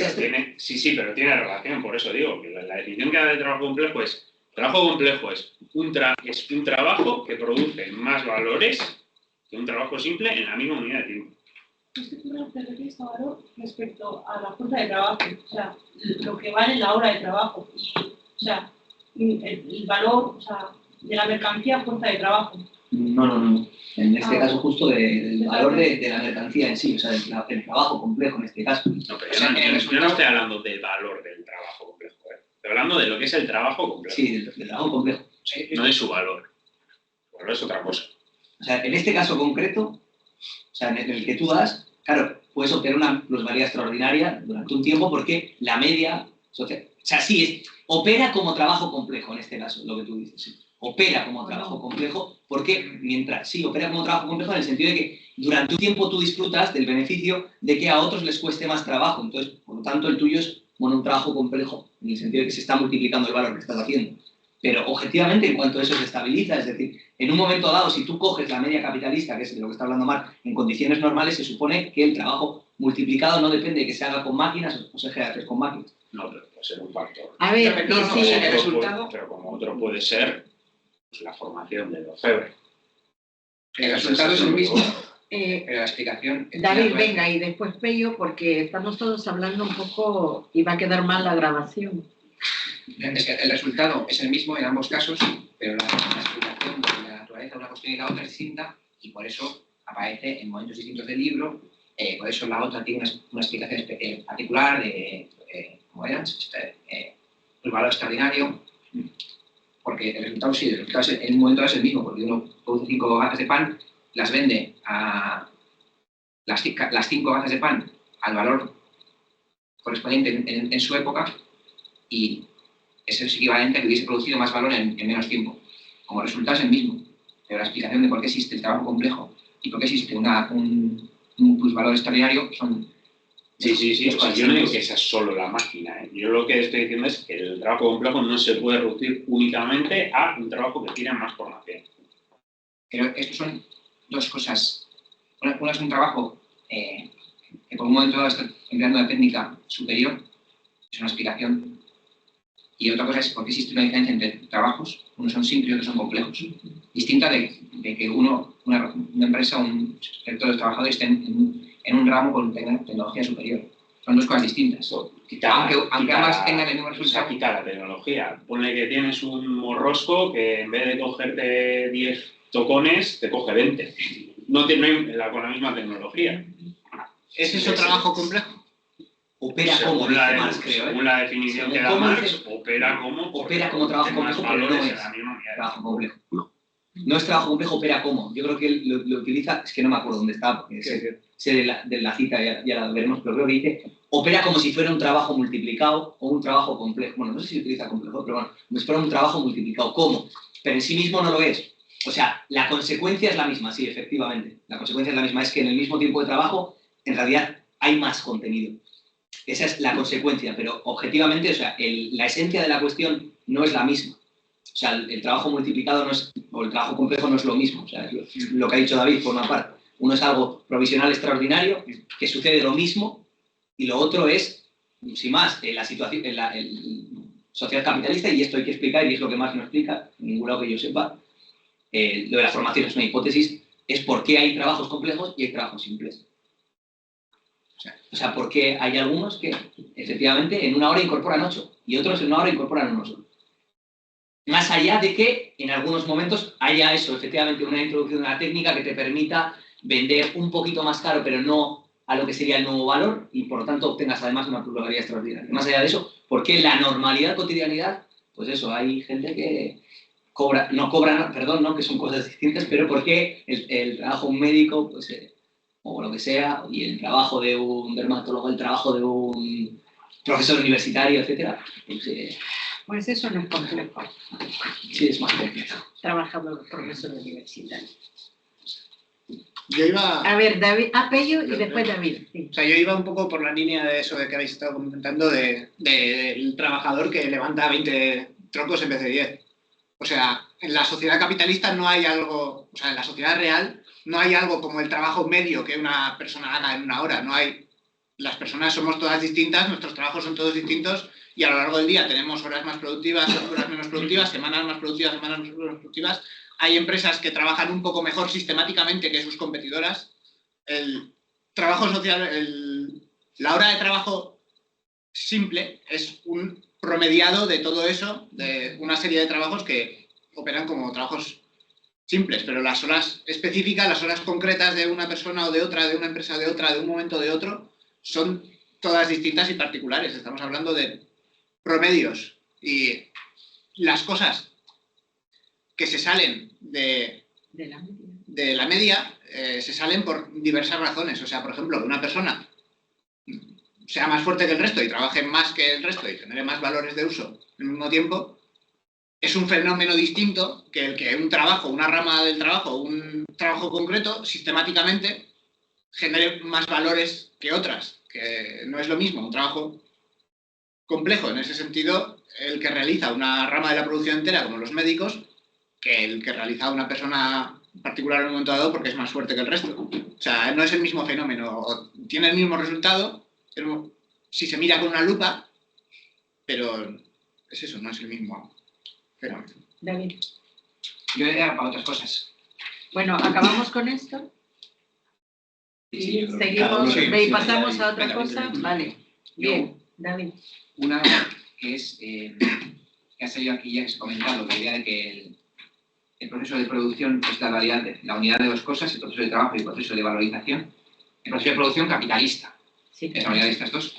sí, pero tiene relación, por eso digo que la definición que da de trabajo complejo es un trabajo que produce más valores que un trabajo simple en la misma unidad de tiempo. Es que tú no te refieres a valor respecto a la fuerza de trabajo, o sea, lo que vale la hora de trabajo, o sea, el valor, o sea, de la mercancía fuerza de trabajo. No. En este caso justo del valor de la mercancía en sí, o sea, el trabajo complejo en este caso. No, pero yo no estoy hablando del valor del trabajo complejo, estoy hablando de lo que es el trabajo complejo. Sí, del trabajo complejo. No de su valor. El valor es otra cosa. O sea, en este caso concreto, o sea, en el que tú das, claro, puedes obtener una plusvalía extraordinaria durante un tiempo porque la media, o sea, sí, opera como trabajo complejo en este caso, lo que tú dices, sí. Opera como trabajo complejo, porque opera como trabajo complejo en el sentido de que durante un tiempo tú disfrutas del beneficio de que a otros les cueste más trabajo, entonces, por lo tanto, el tuyo es un trabajo complejo, en el sentido de que se está multiplicando el valor que estás haciendo. Pero objetivamente, en cuanto eso se estabiliza, es decir, en un momento dado, si tú coges la media capitalista, que es de lo que está hablando Marc, en condiciones normales se supone que el trabajo multiplicado no depende de que se haga con máquinas o se deje de hacer con máquinas. No, pero puede ser un factor. A ver, No, sí, o sea, el resultado... Pero como otro puede ser pues, la formación del orfebre. El resultado es el mismo, eh, pero la explicación... David, venga, y después Pello, porque estamos todos hablando un poco y va a quedar mal la grabación. Es que el resultado es el mismo en ambos casos, pero la explicación de la naturaleza de una cuestión y la otra es distinta y por eso aparece en momentos distintos del libro. Por eso la otra tiene una explicación particular de, ¿cómo era? El valor extraordinario, porque el resultado sí, el resultado en un momento es el mismo, porque uno produce 5 gazas de pan, las vende a las 5 gazas de pan al valor correspondiente en su época y es el equivalente a que hubiese producido más valor en menos tiempo. Como resultado es el mismo, pero la explicación de por qué existe el trabajo complejo y por qué existe un plusvalor extraordinario son... Sí. O sea, yo no digo que sea solo la máquina. Yo lo que estoy diciendo es que el trabajo complejo no se puede reducir únicamente a un trabajo que tiene más formación. Pero estos son dos cosas. Una es un trabajo que por un momento dado está empleando una técnica superior, es una explicación. Y otra cosa es por qué existe una diferencia entre trabajos, unos son simples y otros son complejos. Distinta de que una empresa, un sector de trabajadores estén en un ramo con tecnología superior. Son dos cosas distintas. Aunque ambas tengan el mismo resultado. Quita la tecnología. Ponle que tienes un morrosco que en vez de cogerte 10 tocones, te coge 20. No con la misma tecnología. ¿Es eso trabajo complejo? Opera como dice Marx, creo. Según la definición que da Marx, opera como trabajo complejo, pero no es trabajo complejo. No es trabajo complejo, opera como. Yo creo que lo utiliza, es que no me acuerdo dónde está, porque sé de la cita, ya la veremos, pero creo que dice, opera como si fuera un trabajo multiplicado o un trabajo complejo. Bueno, no sé si utiliza complejo, pero bueno, como si fuera un trabajo multiplicado. ¿Cómo? Pero en sí mismo no lo es. O sea, la consecuencia es la misma, sí, efectivamente. La consecuencia es la misma, es que en el mismo tiempo de trabajo, en realidad, hay más contenido. Esa es la consecuencia, pero objetivamente, o sea, la esencia de la cuestión no es la misma. O sea, el trabajo multiplicado no es, o el trabajo complejo no es lo mismo. O sea, es lo que ha dicho David por una parte. Uno es algo provisional extraordinario, que sucede lo mismo, y lo otro es, sin más, la situación, sociedad capitalista, y esto hay que explicar, y es lo que más no explica, en ningún lado que yo sepa, lo de la formación es una hipótesis, es por qué hay trabajos complejos y hay trabajos simples. O sea, porque hay algunos que, efectivamente, en una hora incorporan 8 y otros en una hora incorporan 1 solo. Más allá de que, en algunos momentos, haya eso, efectivamente, una introducción de una técnica que te permita vender un poquito más caro, pero no a lo que sería el nuevo valor, y por lo tanto obtengas además una plusvalía extraordinaria. Más allá de eso, porque la normalidad, cotidianidad, pues eso, hay gente que que son cosas distintas, pero porque el trabajo médico, pues... o lo que sea, y el trabajo de un dermatólogo, el trabajo de un profesor universitario, etcétera. Pues eso no es complejo. Sí, es más complejo. Trabajador, profesor universitario. Yo iba... A ver, David, Pello y después David. Sí. O sea, yo iba un poco por la línea de eso de que habéis estado comentando del trabajador que levanta 20 troncos en vez de 10. O sea, en la sociedad capitalista no hay algo, o sea, en la sociedad real no hay algo como el trabajo medio que una persona haga en una hora. No hay. Las personas somos todas distintas, nuestros trabajos son todos distintos y a lo largo del día tenemos horas más productivas, horas menos productivas, semanas más productivas, semanas menos productivas. Hay empresas que trabajan un poco mejor sistemáticamente que sus competidoras. El trabajo social, la hora de trabajo simple es un promediado de todo eso, de una serie de trabajos que operan como trabajos simples, pero las horas específicas, las horas concretas de una persona o de otra, de una empresa de otra, de un momento de otro, son todas distintas y particulares. Estamos hablando de promedios y las cosas que se salen de la media se salen por diversas razones. O sea, por ejemplo, que una persona sea más fuerte que el resto y trabaje más que el resto y genere más valores de uso al mismo tiempo, es un fenómeno distinto que el que un trabajo, una rama del trabajo, un trabajo concreto, sistemáticamente genere más valores que otras, que no es lo mismo. Un trabajo complejo en ese sentido el que realiza una rama de la producción entera, como los médicos, que el que realiza una persona particular en un momento dado porque es más fuerte que el resto. O sea, no es el mismo fenómeno, o tiene el mismo resultado, pero si se mira con una lupa, pero es eso, no es el mismo fenómeno. David. Yo era para otras cosas. Bueno, acabamos con esto. Sí, Y yo creo que seguimos, cada uno y pasamos a otra cosa. Vale, Yo- bien, David. Una que es, que ha salido aquí ya, que se ha comentado, la idea de que el proceso de producción es la realidad, la unidad de dos cosas, el proceso de trabajo y el proceso de valorización. El proceso de producción capitalista, Sí. es la unidad de estas dos.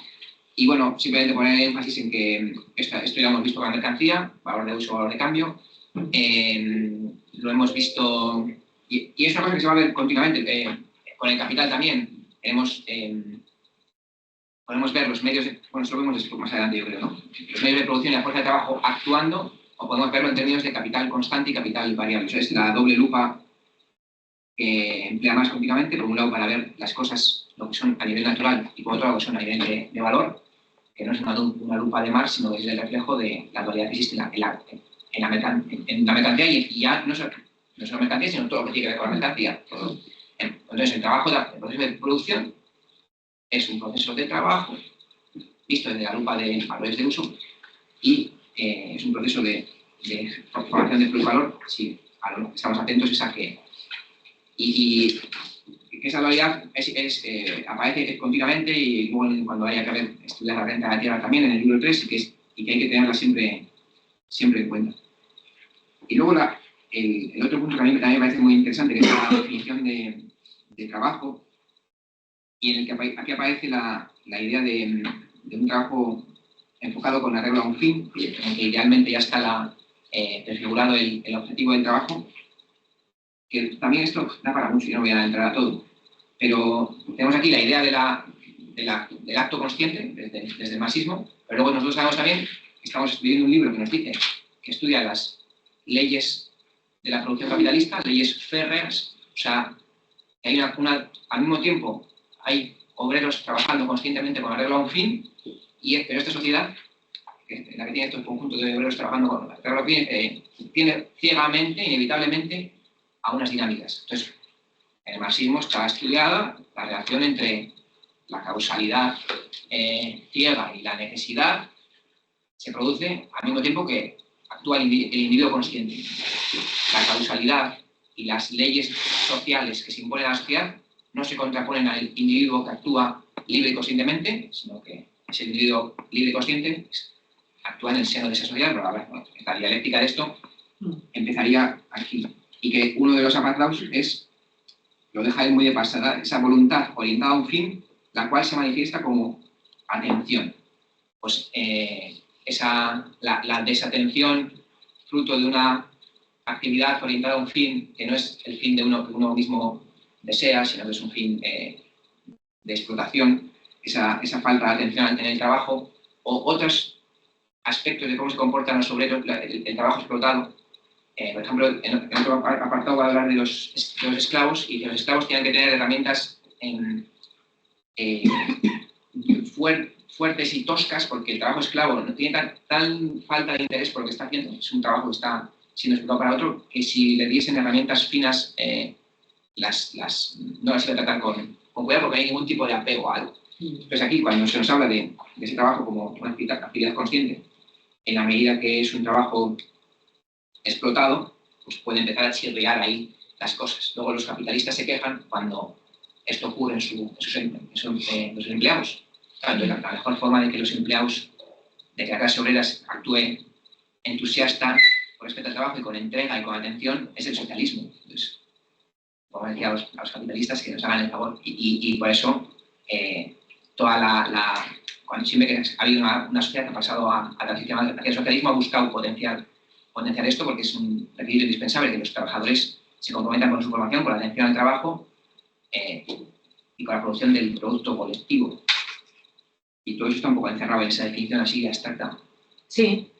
Y bueno, simplemente poner énfasis en que esto ya lo hemos visto con la mercancía, valor de uso, valor de cambio. Lo hemos visto, y es una cosa que se va a ver continuamente, con el capital también. Podemos ver los medios, bueno, eso lo vemos después, más adelante yo creo, ¿no? Los medios de producción y la fuerza de trabajo actuando, o podemos verlo en términos de capital constante y capital variable. Eso es la doble lupa que emplea más continuamente, por un lado para ver las cosas, lo que son a nivel natural, y por otro lado que son a nivel de valor, que no es una lupa de mar, sino que es el reflejo de la dualidad que existe en la mercancía, y ya no solo mercancía, sino todo lo que tiene que ver con la mercancía. Entonces, el proceso de producción es un proceso de trabajo visto desde la lupa de valores de uso y es un proceso de formación de plusvalor, si a lo que estamos atentos es a que y que esa dualidad aparece continuamente, y luego cuando haya que estudiar la renta de la tierra también en el libro 3, y que hay que tenerla siempre en cuenta. Y luego el otro punto que a mí también me parece muy interesante, que es la definición de trabajo, y en el que aquí aparece la idea de un trabajo enfocado con arreglo a un fin, en que idealmente ya está prefigurado el objetivo del trabajo, que también esto da para mucho y no voy a entrar a todo. Pero tenemos aquí la idea del acto consciente, desde el marxismo, pero luego nosotros sabemos también que estamos escribiendo un libro que nos dice que estudia las leyes de la producción capitalista, leyes férreas, o sea, que hay al mismo tiempo hay obreros trabajando conscientemente con arreglo a un fin, pero esta sociedad, en la que tiene estos conjuntos de obreros trabajando con arreglo a un fin, tiene ciegamente, inevitablemente, a unas dinámicas. Entonces, en el marxismo está estudiada la relación entre la causalidad ciega y la necesidad, se produce al mismo tiempo que actúa el individuo consciente. La causalidad y las leyes sociales que se imponen a la sociedad no se contraponen al individuo que actúa libre y conscientemente, sino que ese individuo libre y consciente actúa en el seno de esa sociedad. Pero la dialéctica de esto empezaría aquí. Y que uno de los apartados lo deja él muy de pasada, esa voluntad orientada a un fin, la cual se manifiesta como atención. Pues la desatención, fruto de una actividad orientada a un fin que no es el fin que uno mismo desea, sino que es un fin de explotación, esa falta de atención en el trabajo, o otros aspectos de cómo se comportan los obreros, el trabajo explotado. Por ejemplo, en otro apartado va a hablar de los esclavos, y que los esclavos tienen que tener herramientas fuertes y toscas, porque el trabajo esclavo no tiene tal falta de interés por lo que está haciendo, es un trabajo que está siendo explotado para otro, que si le diesen herramientas finas, no las iba a tratar con cuidado, porque no hay ningún tipo de apego a algo. Entonces aquí, cuando se nos habla de ese trabajo como una actividad consciente, en la medida que es un trabajo explotado, pues puede empezar a chirriar ahí las cosas. Luego los capitalistas se quejan cuando esto ocurre en sus empleados. Claro, la mejor forma de que los empleados, de que la clase obrera actúe entusiasta con respecto al trabajo y con entrega y con atención, es el socialismo. Entonces, como decía a los capitalistas, que nos hagan el favor. Y por eso, cuando siempre que ha habido una sociedad que ha pasado a transición hacia el socialismo, ha buscado potenciar esto, porque es un requisito indispensable que los trabajadores se comprometan con su formación, con la atención al trabajo y con la producción del producto colectivo. Y todo eso está un poco encerrado en esa definición así abstracta. Sí.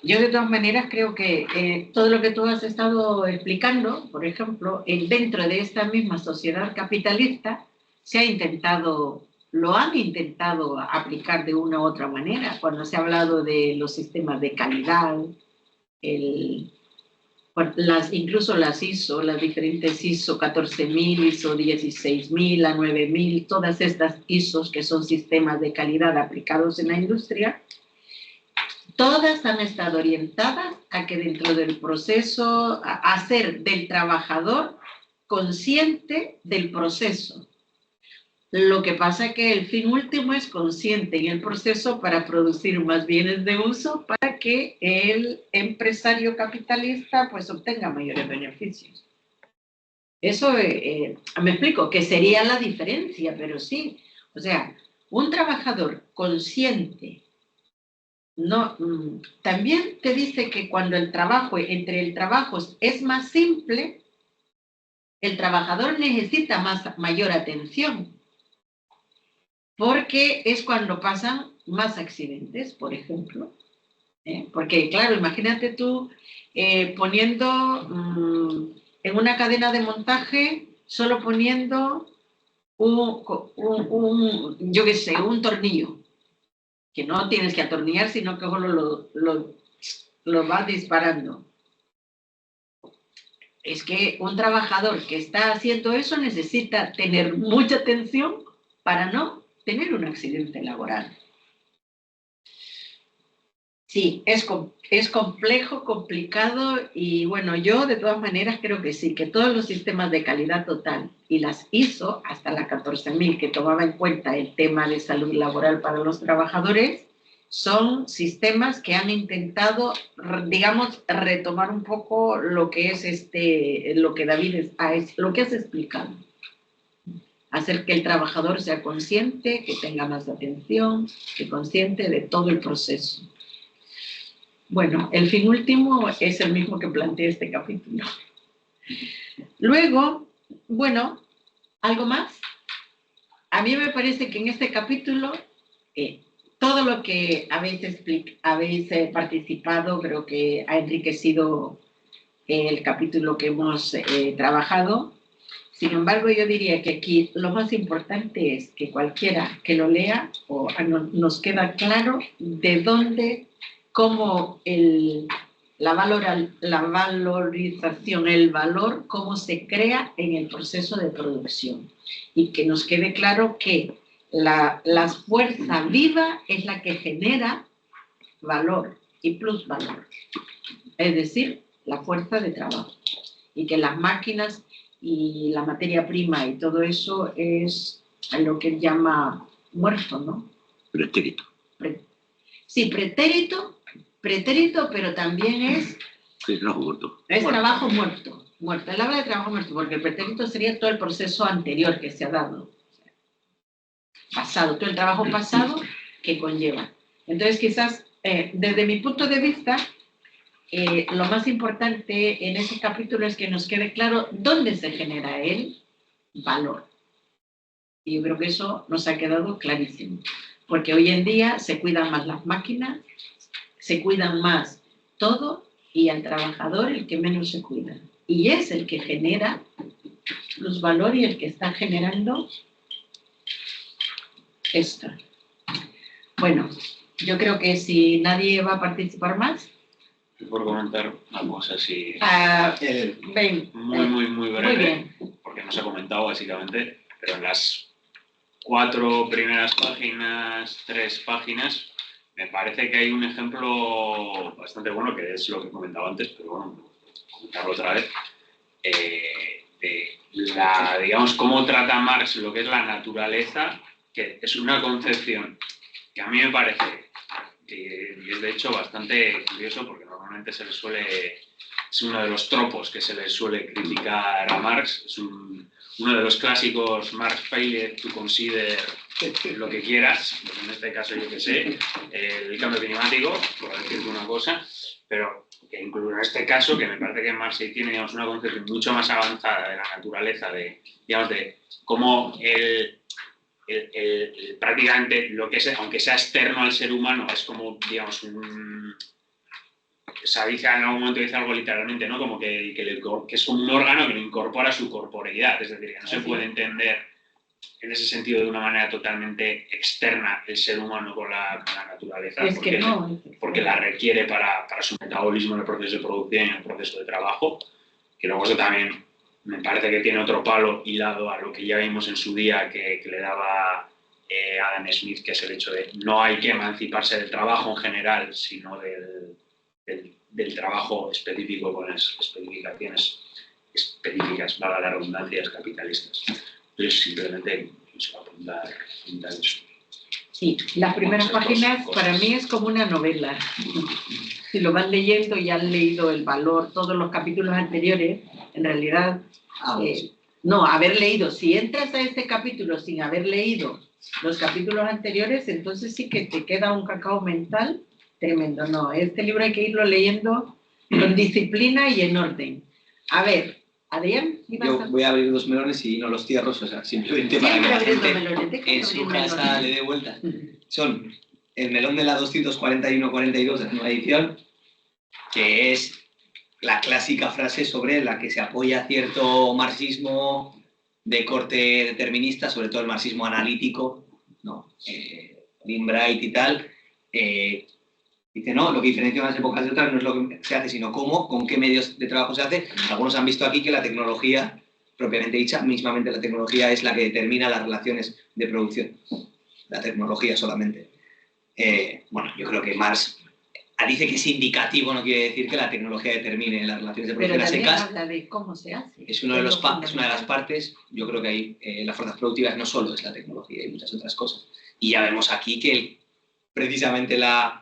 Yo de todas maneras creo que todo lo que tú has estado explicando, por ejemplo, dentro de esta misma sociedad capitalista se ha intentado lo han intentado aplicar de una u otra manera. Cuando se ha hablado de los sistemas de calidad, incluso las ISO, las diferentes ISO 14000, ISO 16000, la 9000, todas estas ISOs que son sistemas de calidad aplicados en la industria, todas han estado orientadas a que dentro del proceso, a hacer del trabajador consciente del proceso. Lo que pasa es que el fin último es consciente en el proceso para producir más bienes de uso para que el empresario capitalista pues obtenga mayores beneficios. Eso, me explico, que sería la diferencia, pero sí. O sea, un trabajador consciente no, también te dice que cuando entre el trabajo es más simple, el trabajador necesita mayor atención. Porque es cuando pasan más accidentes, por ejemplo. Porque, claro, imagínate tú poniendo en una cadena de montaje, solo poniendo yo qué sé, un tornillo, que no tienes que atornillar, sino que solo lo vas disparando. Es que un trabajador que está haciendo eso necesita tener mucha atención para no tener un accidente laboral. Sí, es complejo, complicado y bueno, yo de todas maneras creo que sí, que todos los sistemas de calidad total y las ISO, hasta la 14000 que tomaba en cuenta el tema de salud laboral para los trabajadores, son sistemas que han intentado, digamos, retomar un poco lo que es lo que David lo que has explicado. Hacer que el trabajador sea consciente, que tenga más atención, que consciente de todo el proceso. Bueno, el fin último es el mismo que plantea este capítulo. Luego, bueno, ¿algo más? A mí me parece que en este capítulo, todo lo que habéis participado, creo que ha enriquecido el capítulo que hemos trabajado. Sin embargo, yo diría que aquí lo más importante es que cualquiera que lo lea nos queda claro de dónde, cómo la valorización, el valor, cómo se crea en el proceso de producción. Y que nos quede claro que la fuerza viva es la que genera valor y plusvalor. Es decir, la fuerza de trabajo. Y que las máquinas y la materia prima y todo eso es a lo que llama muerto, ¿no? Pretérito. Sí, pretérito, pero también es... Sí, trabajo muerto. Es trabajo muerto. Él habla de trabajo muerto, porque el pretérito sería todo el proceso anterior que se ha dado. Pasado, todo el trabajo pasado que conlleva. Entonces, quizás, desde mi punto de vista, lo más importante en ese capítulo es que nos quede claro dónde se genera el valor. Y yo creo que eso nos ha quedado clarísimo. Porque hoy en día se cuidan más las máquinas, se cuidan más todo, y al trabajador el que menos se cuida. Y es el que genera los valores y el que está generando esto. Bueno, yo creo que si nadie va a participar más... Por comentar una cosa así muy breve, muy bien. Porque no se ha comentado básicamente, pero en las 4 primeras páginas, 3 páginas, me parece que hay un ejemplo bastante bueno, que es lo que he comentado antes, pero bueno, comentarlo otra vez, de digamos, cómo trata Marx lo que es la naturaleza, que es una concepción que a mí me parece, y es de hecho bastante curioso, porque normalmente es uno de los tropos que se le suele criticar a Marx, es uno de los clásicos Marx failed to consider lo que quieras, pues en este caso yo que sé, el cambio climático, por decirte una cosa, pero que incluso en este caso, que me parece que Marx tiene, digamos, una concepción mucho más avanzada de la naturaleza, de cómo prácticamente lo que es, aunque sea externo al ser humano, es como, digamos, se dice en algún momento, dice algo literalmente, ¿no? Como que es un órgano que lo incorpora a su corporeidad, es decir, que no se puede entender en ese sentido de una manera totalmente externa el ser humano con la naturaleza, Es que no. porque la requiere para su metabolismo en el proceso de producción y en el proceso de trabajo, que luego eso también me parece que tiene otro palo hilado a lo que ya vimos en su día que le daba Adam Smith, que es el hecho de no hay que emanciparse del trabajo en general, sino del trabajo específico con las especificaciones específicas, valga la redundancia, capitalistas. Entonces, simplemente se va a apuntar eso. Sí, las primeras páginas para mí es como una novela. Si lo van leyendo y han leído El Valor, todos los capítulos anteriores, en realidad, no, haber leído, si entras a este capítulo sin haber leído los capítulos anteriores, entonces sí que te queda un cacao mental tremendo. No, este libro hay que irlo leyendo con disciplina y en orden. A ver, Adrián, yo voy a abrir 2 melones y no los cierro, o sea, simplemente para que la gente en su casa le dé vuelta. Son el melón de la 241-42 de la nueva edición, que es la clásica frase sobre la que se apoya cierto marxismo de corte determinista, sobre todo el marxismo analítico, ¿no? Lynn Bright y tal. Dice, no, lo que diferencia unas épocas de otras no es lo que se hace, sino cómo, con qué medios de trabajo se hace. Algunos han visto aquí que la tecnología, propiamente dicha, mismamente la tecnología es la que determina las relaciones de producción. La tecnología solamente. Bueno, yo creo que Marx dice que es indicativo, no quiere decir que la tecnología determine las relaciones de producción a secas. Pero habla de cómo se hace. Es una de las partes. Yo creo que ahí las fuerzas productivas no solo es la tecnología, hay muchas otras cosas. Y ya vemos aquí que precisamente la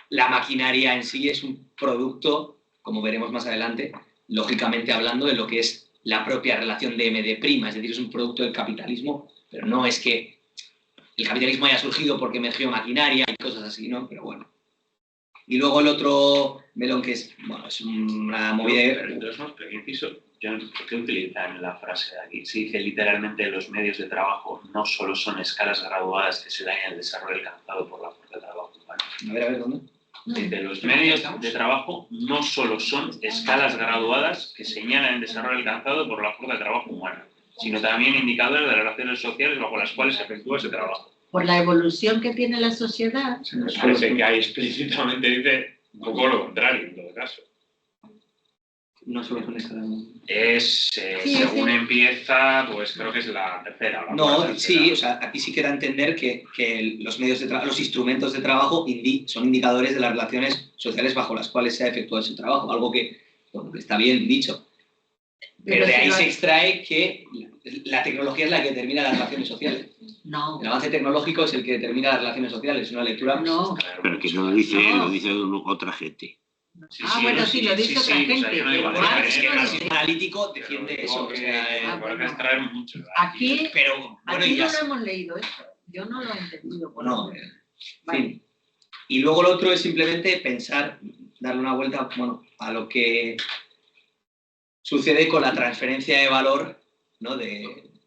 maquinaria en sí es un producto, como veremos más adelante, lógicamente hablando de lo que es la propia relación de MD', es decir, es un producto del capitalismo, pero no es que el capitalismo haya surgido porque emergió maquinaria y cosas así, ¿no? Pero bueno. Y luego el otro melón que es, bueno, es una movida... Pero entonces, pero inciso, ¿por qué utilizan la frase de aquí? Se dice literalmente los medios de trabajo no solo son escalas graduadas que se dan en el desarrollo alcanzado por la fuerza de trabajo humana. A ver, ¿dónde? Dice, los medios de trabajo no solo son escalas graduadas que señalan el desarrollo alcanzado por la fuerza de trabajo humana, sino también indicadores de las relaciones sociales bajo las cuales se efectúa ese trabajo. Por la evolución que tiene la sociedad. Me parece que ahí explícitamente dice un poco lo contrario, en todo caso. No solo son escalas. Según empieza, pues creo que es la tercera. Sí, o sea, aquí sí queda entender que los medios de los instrumentos de trabajo son indicadores de las relaciones sociales bajo las cuales se ha efectuado ese trabajo, algo que, bueno, que está bien dicho. Pero de ahí se extrae que la tecnología es la que determina las relaciones sociales. No. El avance tecnológico es el que determina las relaciones sociales, es una lectura... No. Pero que no lo dice, lo dice otra gente. Bueno, sí, lo dice otra gente. O sea, yo no digo es que el marxismo analítico defiende eso. Mucho. Aquí, pero, bueno, aquí no lo hemos leído esto. Yo no lo he entendido. Bueno, en fin. Y luego lo otro es simplemente pensar, darle una vuelta, bueno, a lo que sucede con la transferencia de valor, ¿no?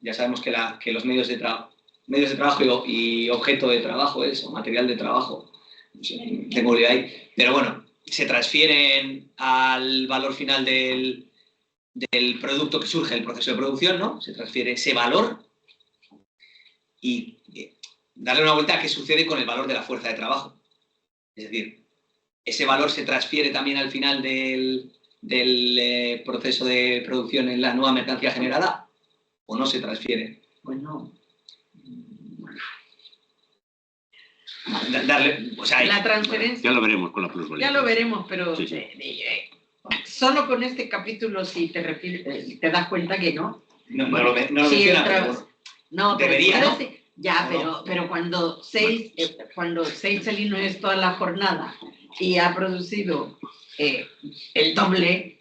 Ya sabemos que los medios de trabajo y objeto de trabajo o material de trabajo, no sé, tengo idea ahí, pero bueno, se transfieren al valor final del producto que surge del proceso de producción, ¿no? Se transfiere ese valor y darle una vuelta a qué sucede con el valor de la fuerza de trabajo. Es decir, ese valor se transfiere también al final del proceso de producción en la nueva mercancía generada o no se transfiere. Pues no. La transferencia. Ya lo veremos con la plusvalía. Ya lo veremos, pero sí. Solo con este capítulo si te das cuenta que no. No lo menciona, pero bueno. No, debería, ¿no? Ya, pero cuando 6 chelines es toda la jornada y ha producido el doble,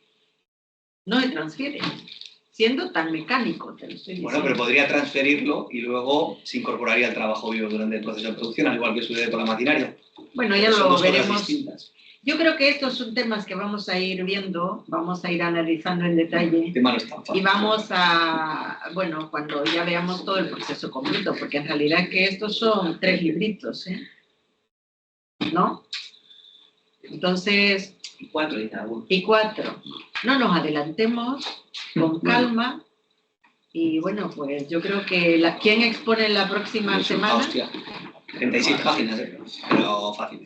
no se transfiere. Siendo tan mecánico, te lo estoy diciendo. Bueno, pero podría transferirlo y luego se incorporaría al trabajo vivo durante el proceso de producción, al igual que sucede con la maquinaria. Bueno, ya lo veremos. Yo creo que estos son temas que vamos a ir viendo, vamos a ir analizando en detalle. El tema no es tan fácil. Y vamos a, bueno, cuando ya veamos todo el proceso completo, porque en realidad que estos son 3 libritos, ¿no? Entonces... Y 4 y cada uno. Y 4. No nos adelantemos, con calma, Y bueno, pues yo creo que ¿quién expone la próxima Es una semana? hostia. 36 páginas, pero fáciles.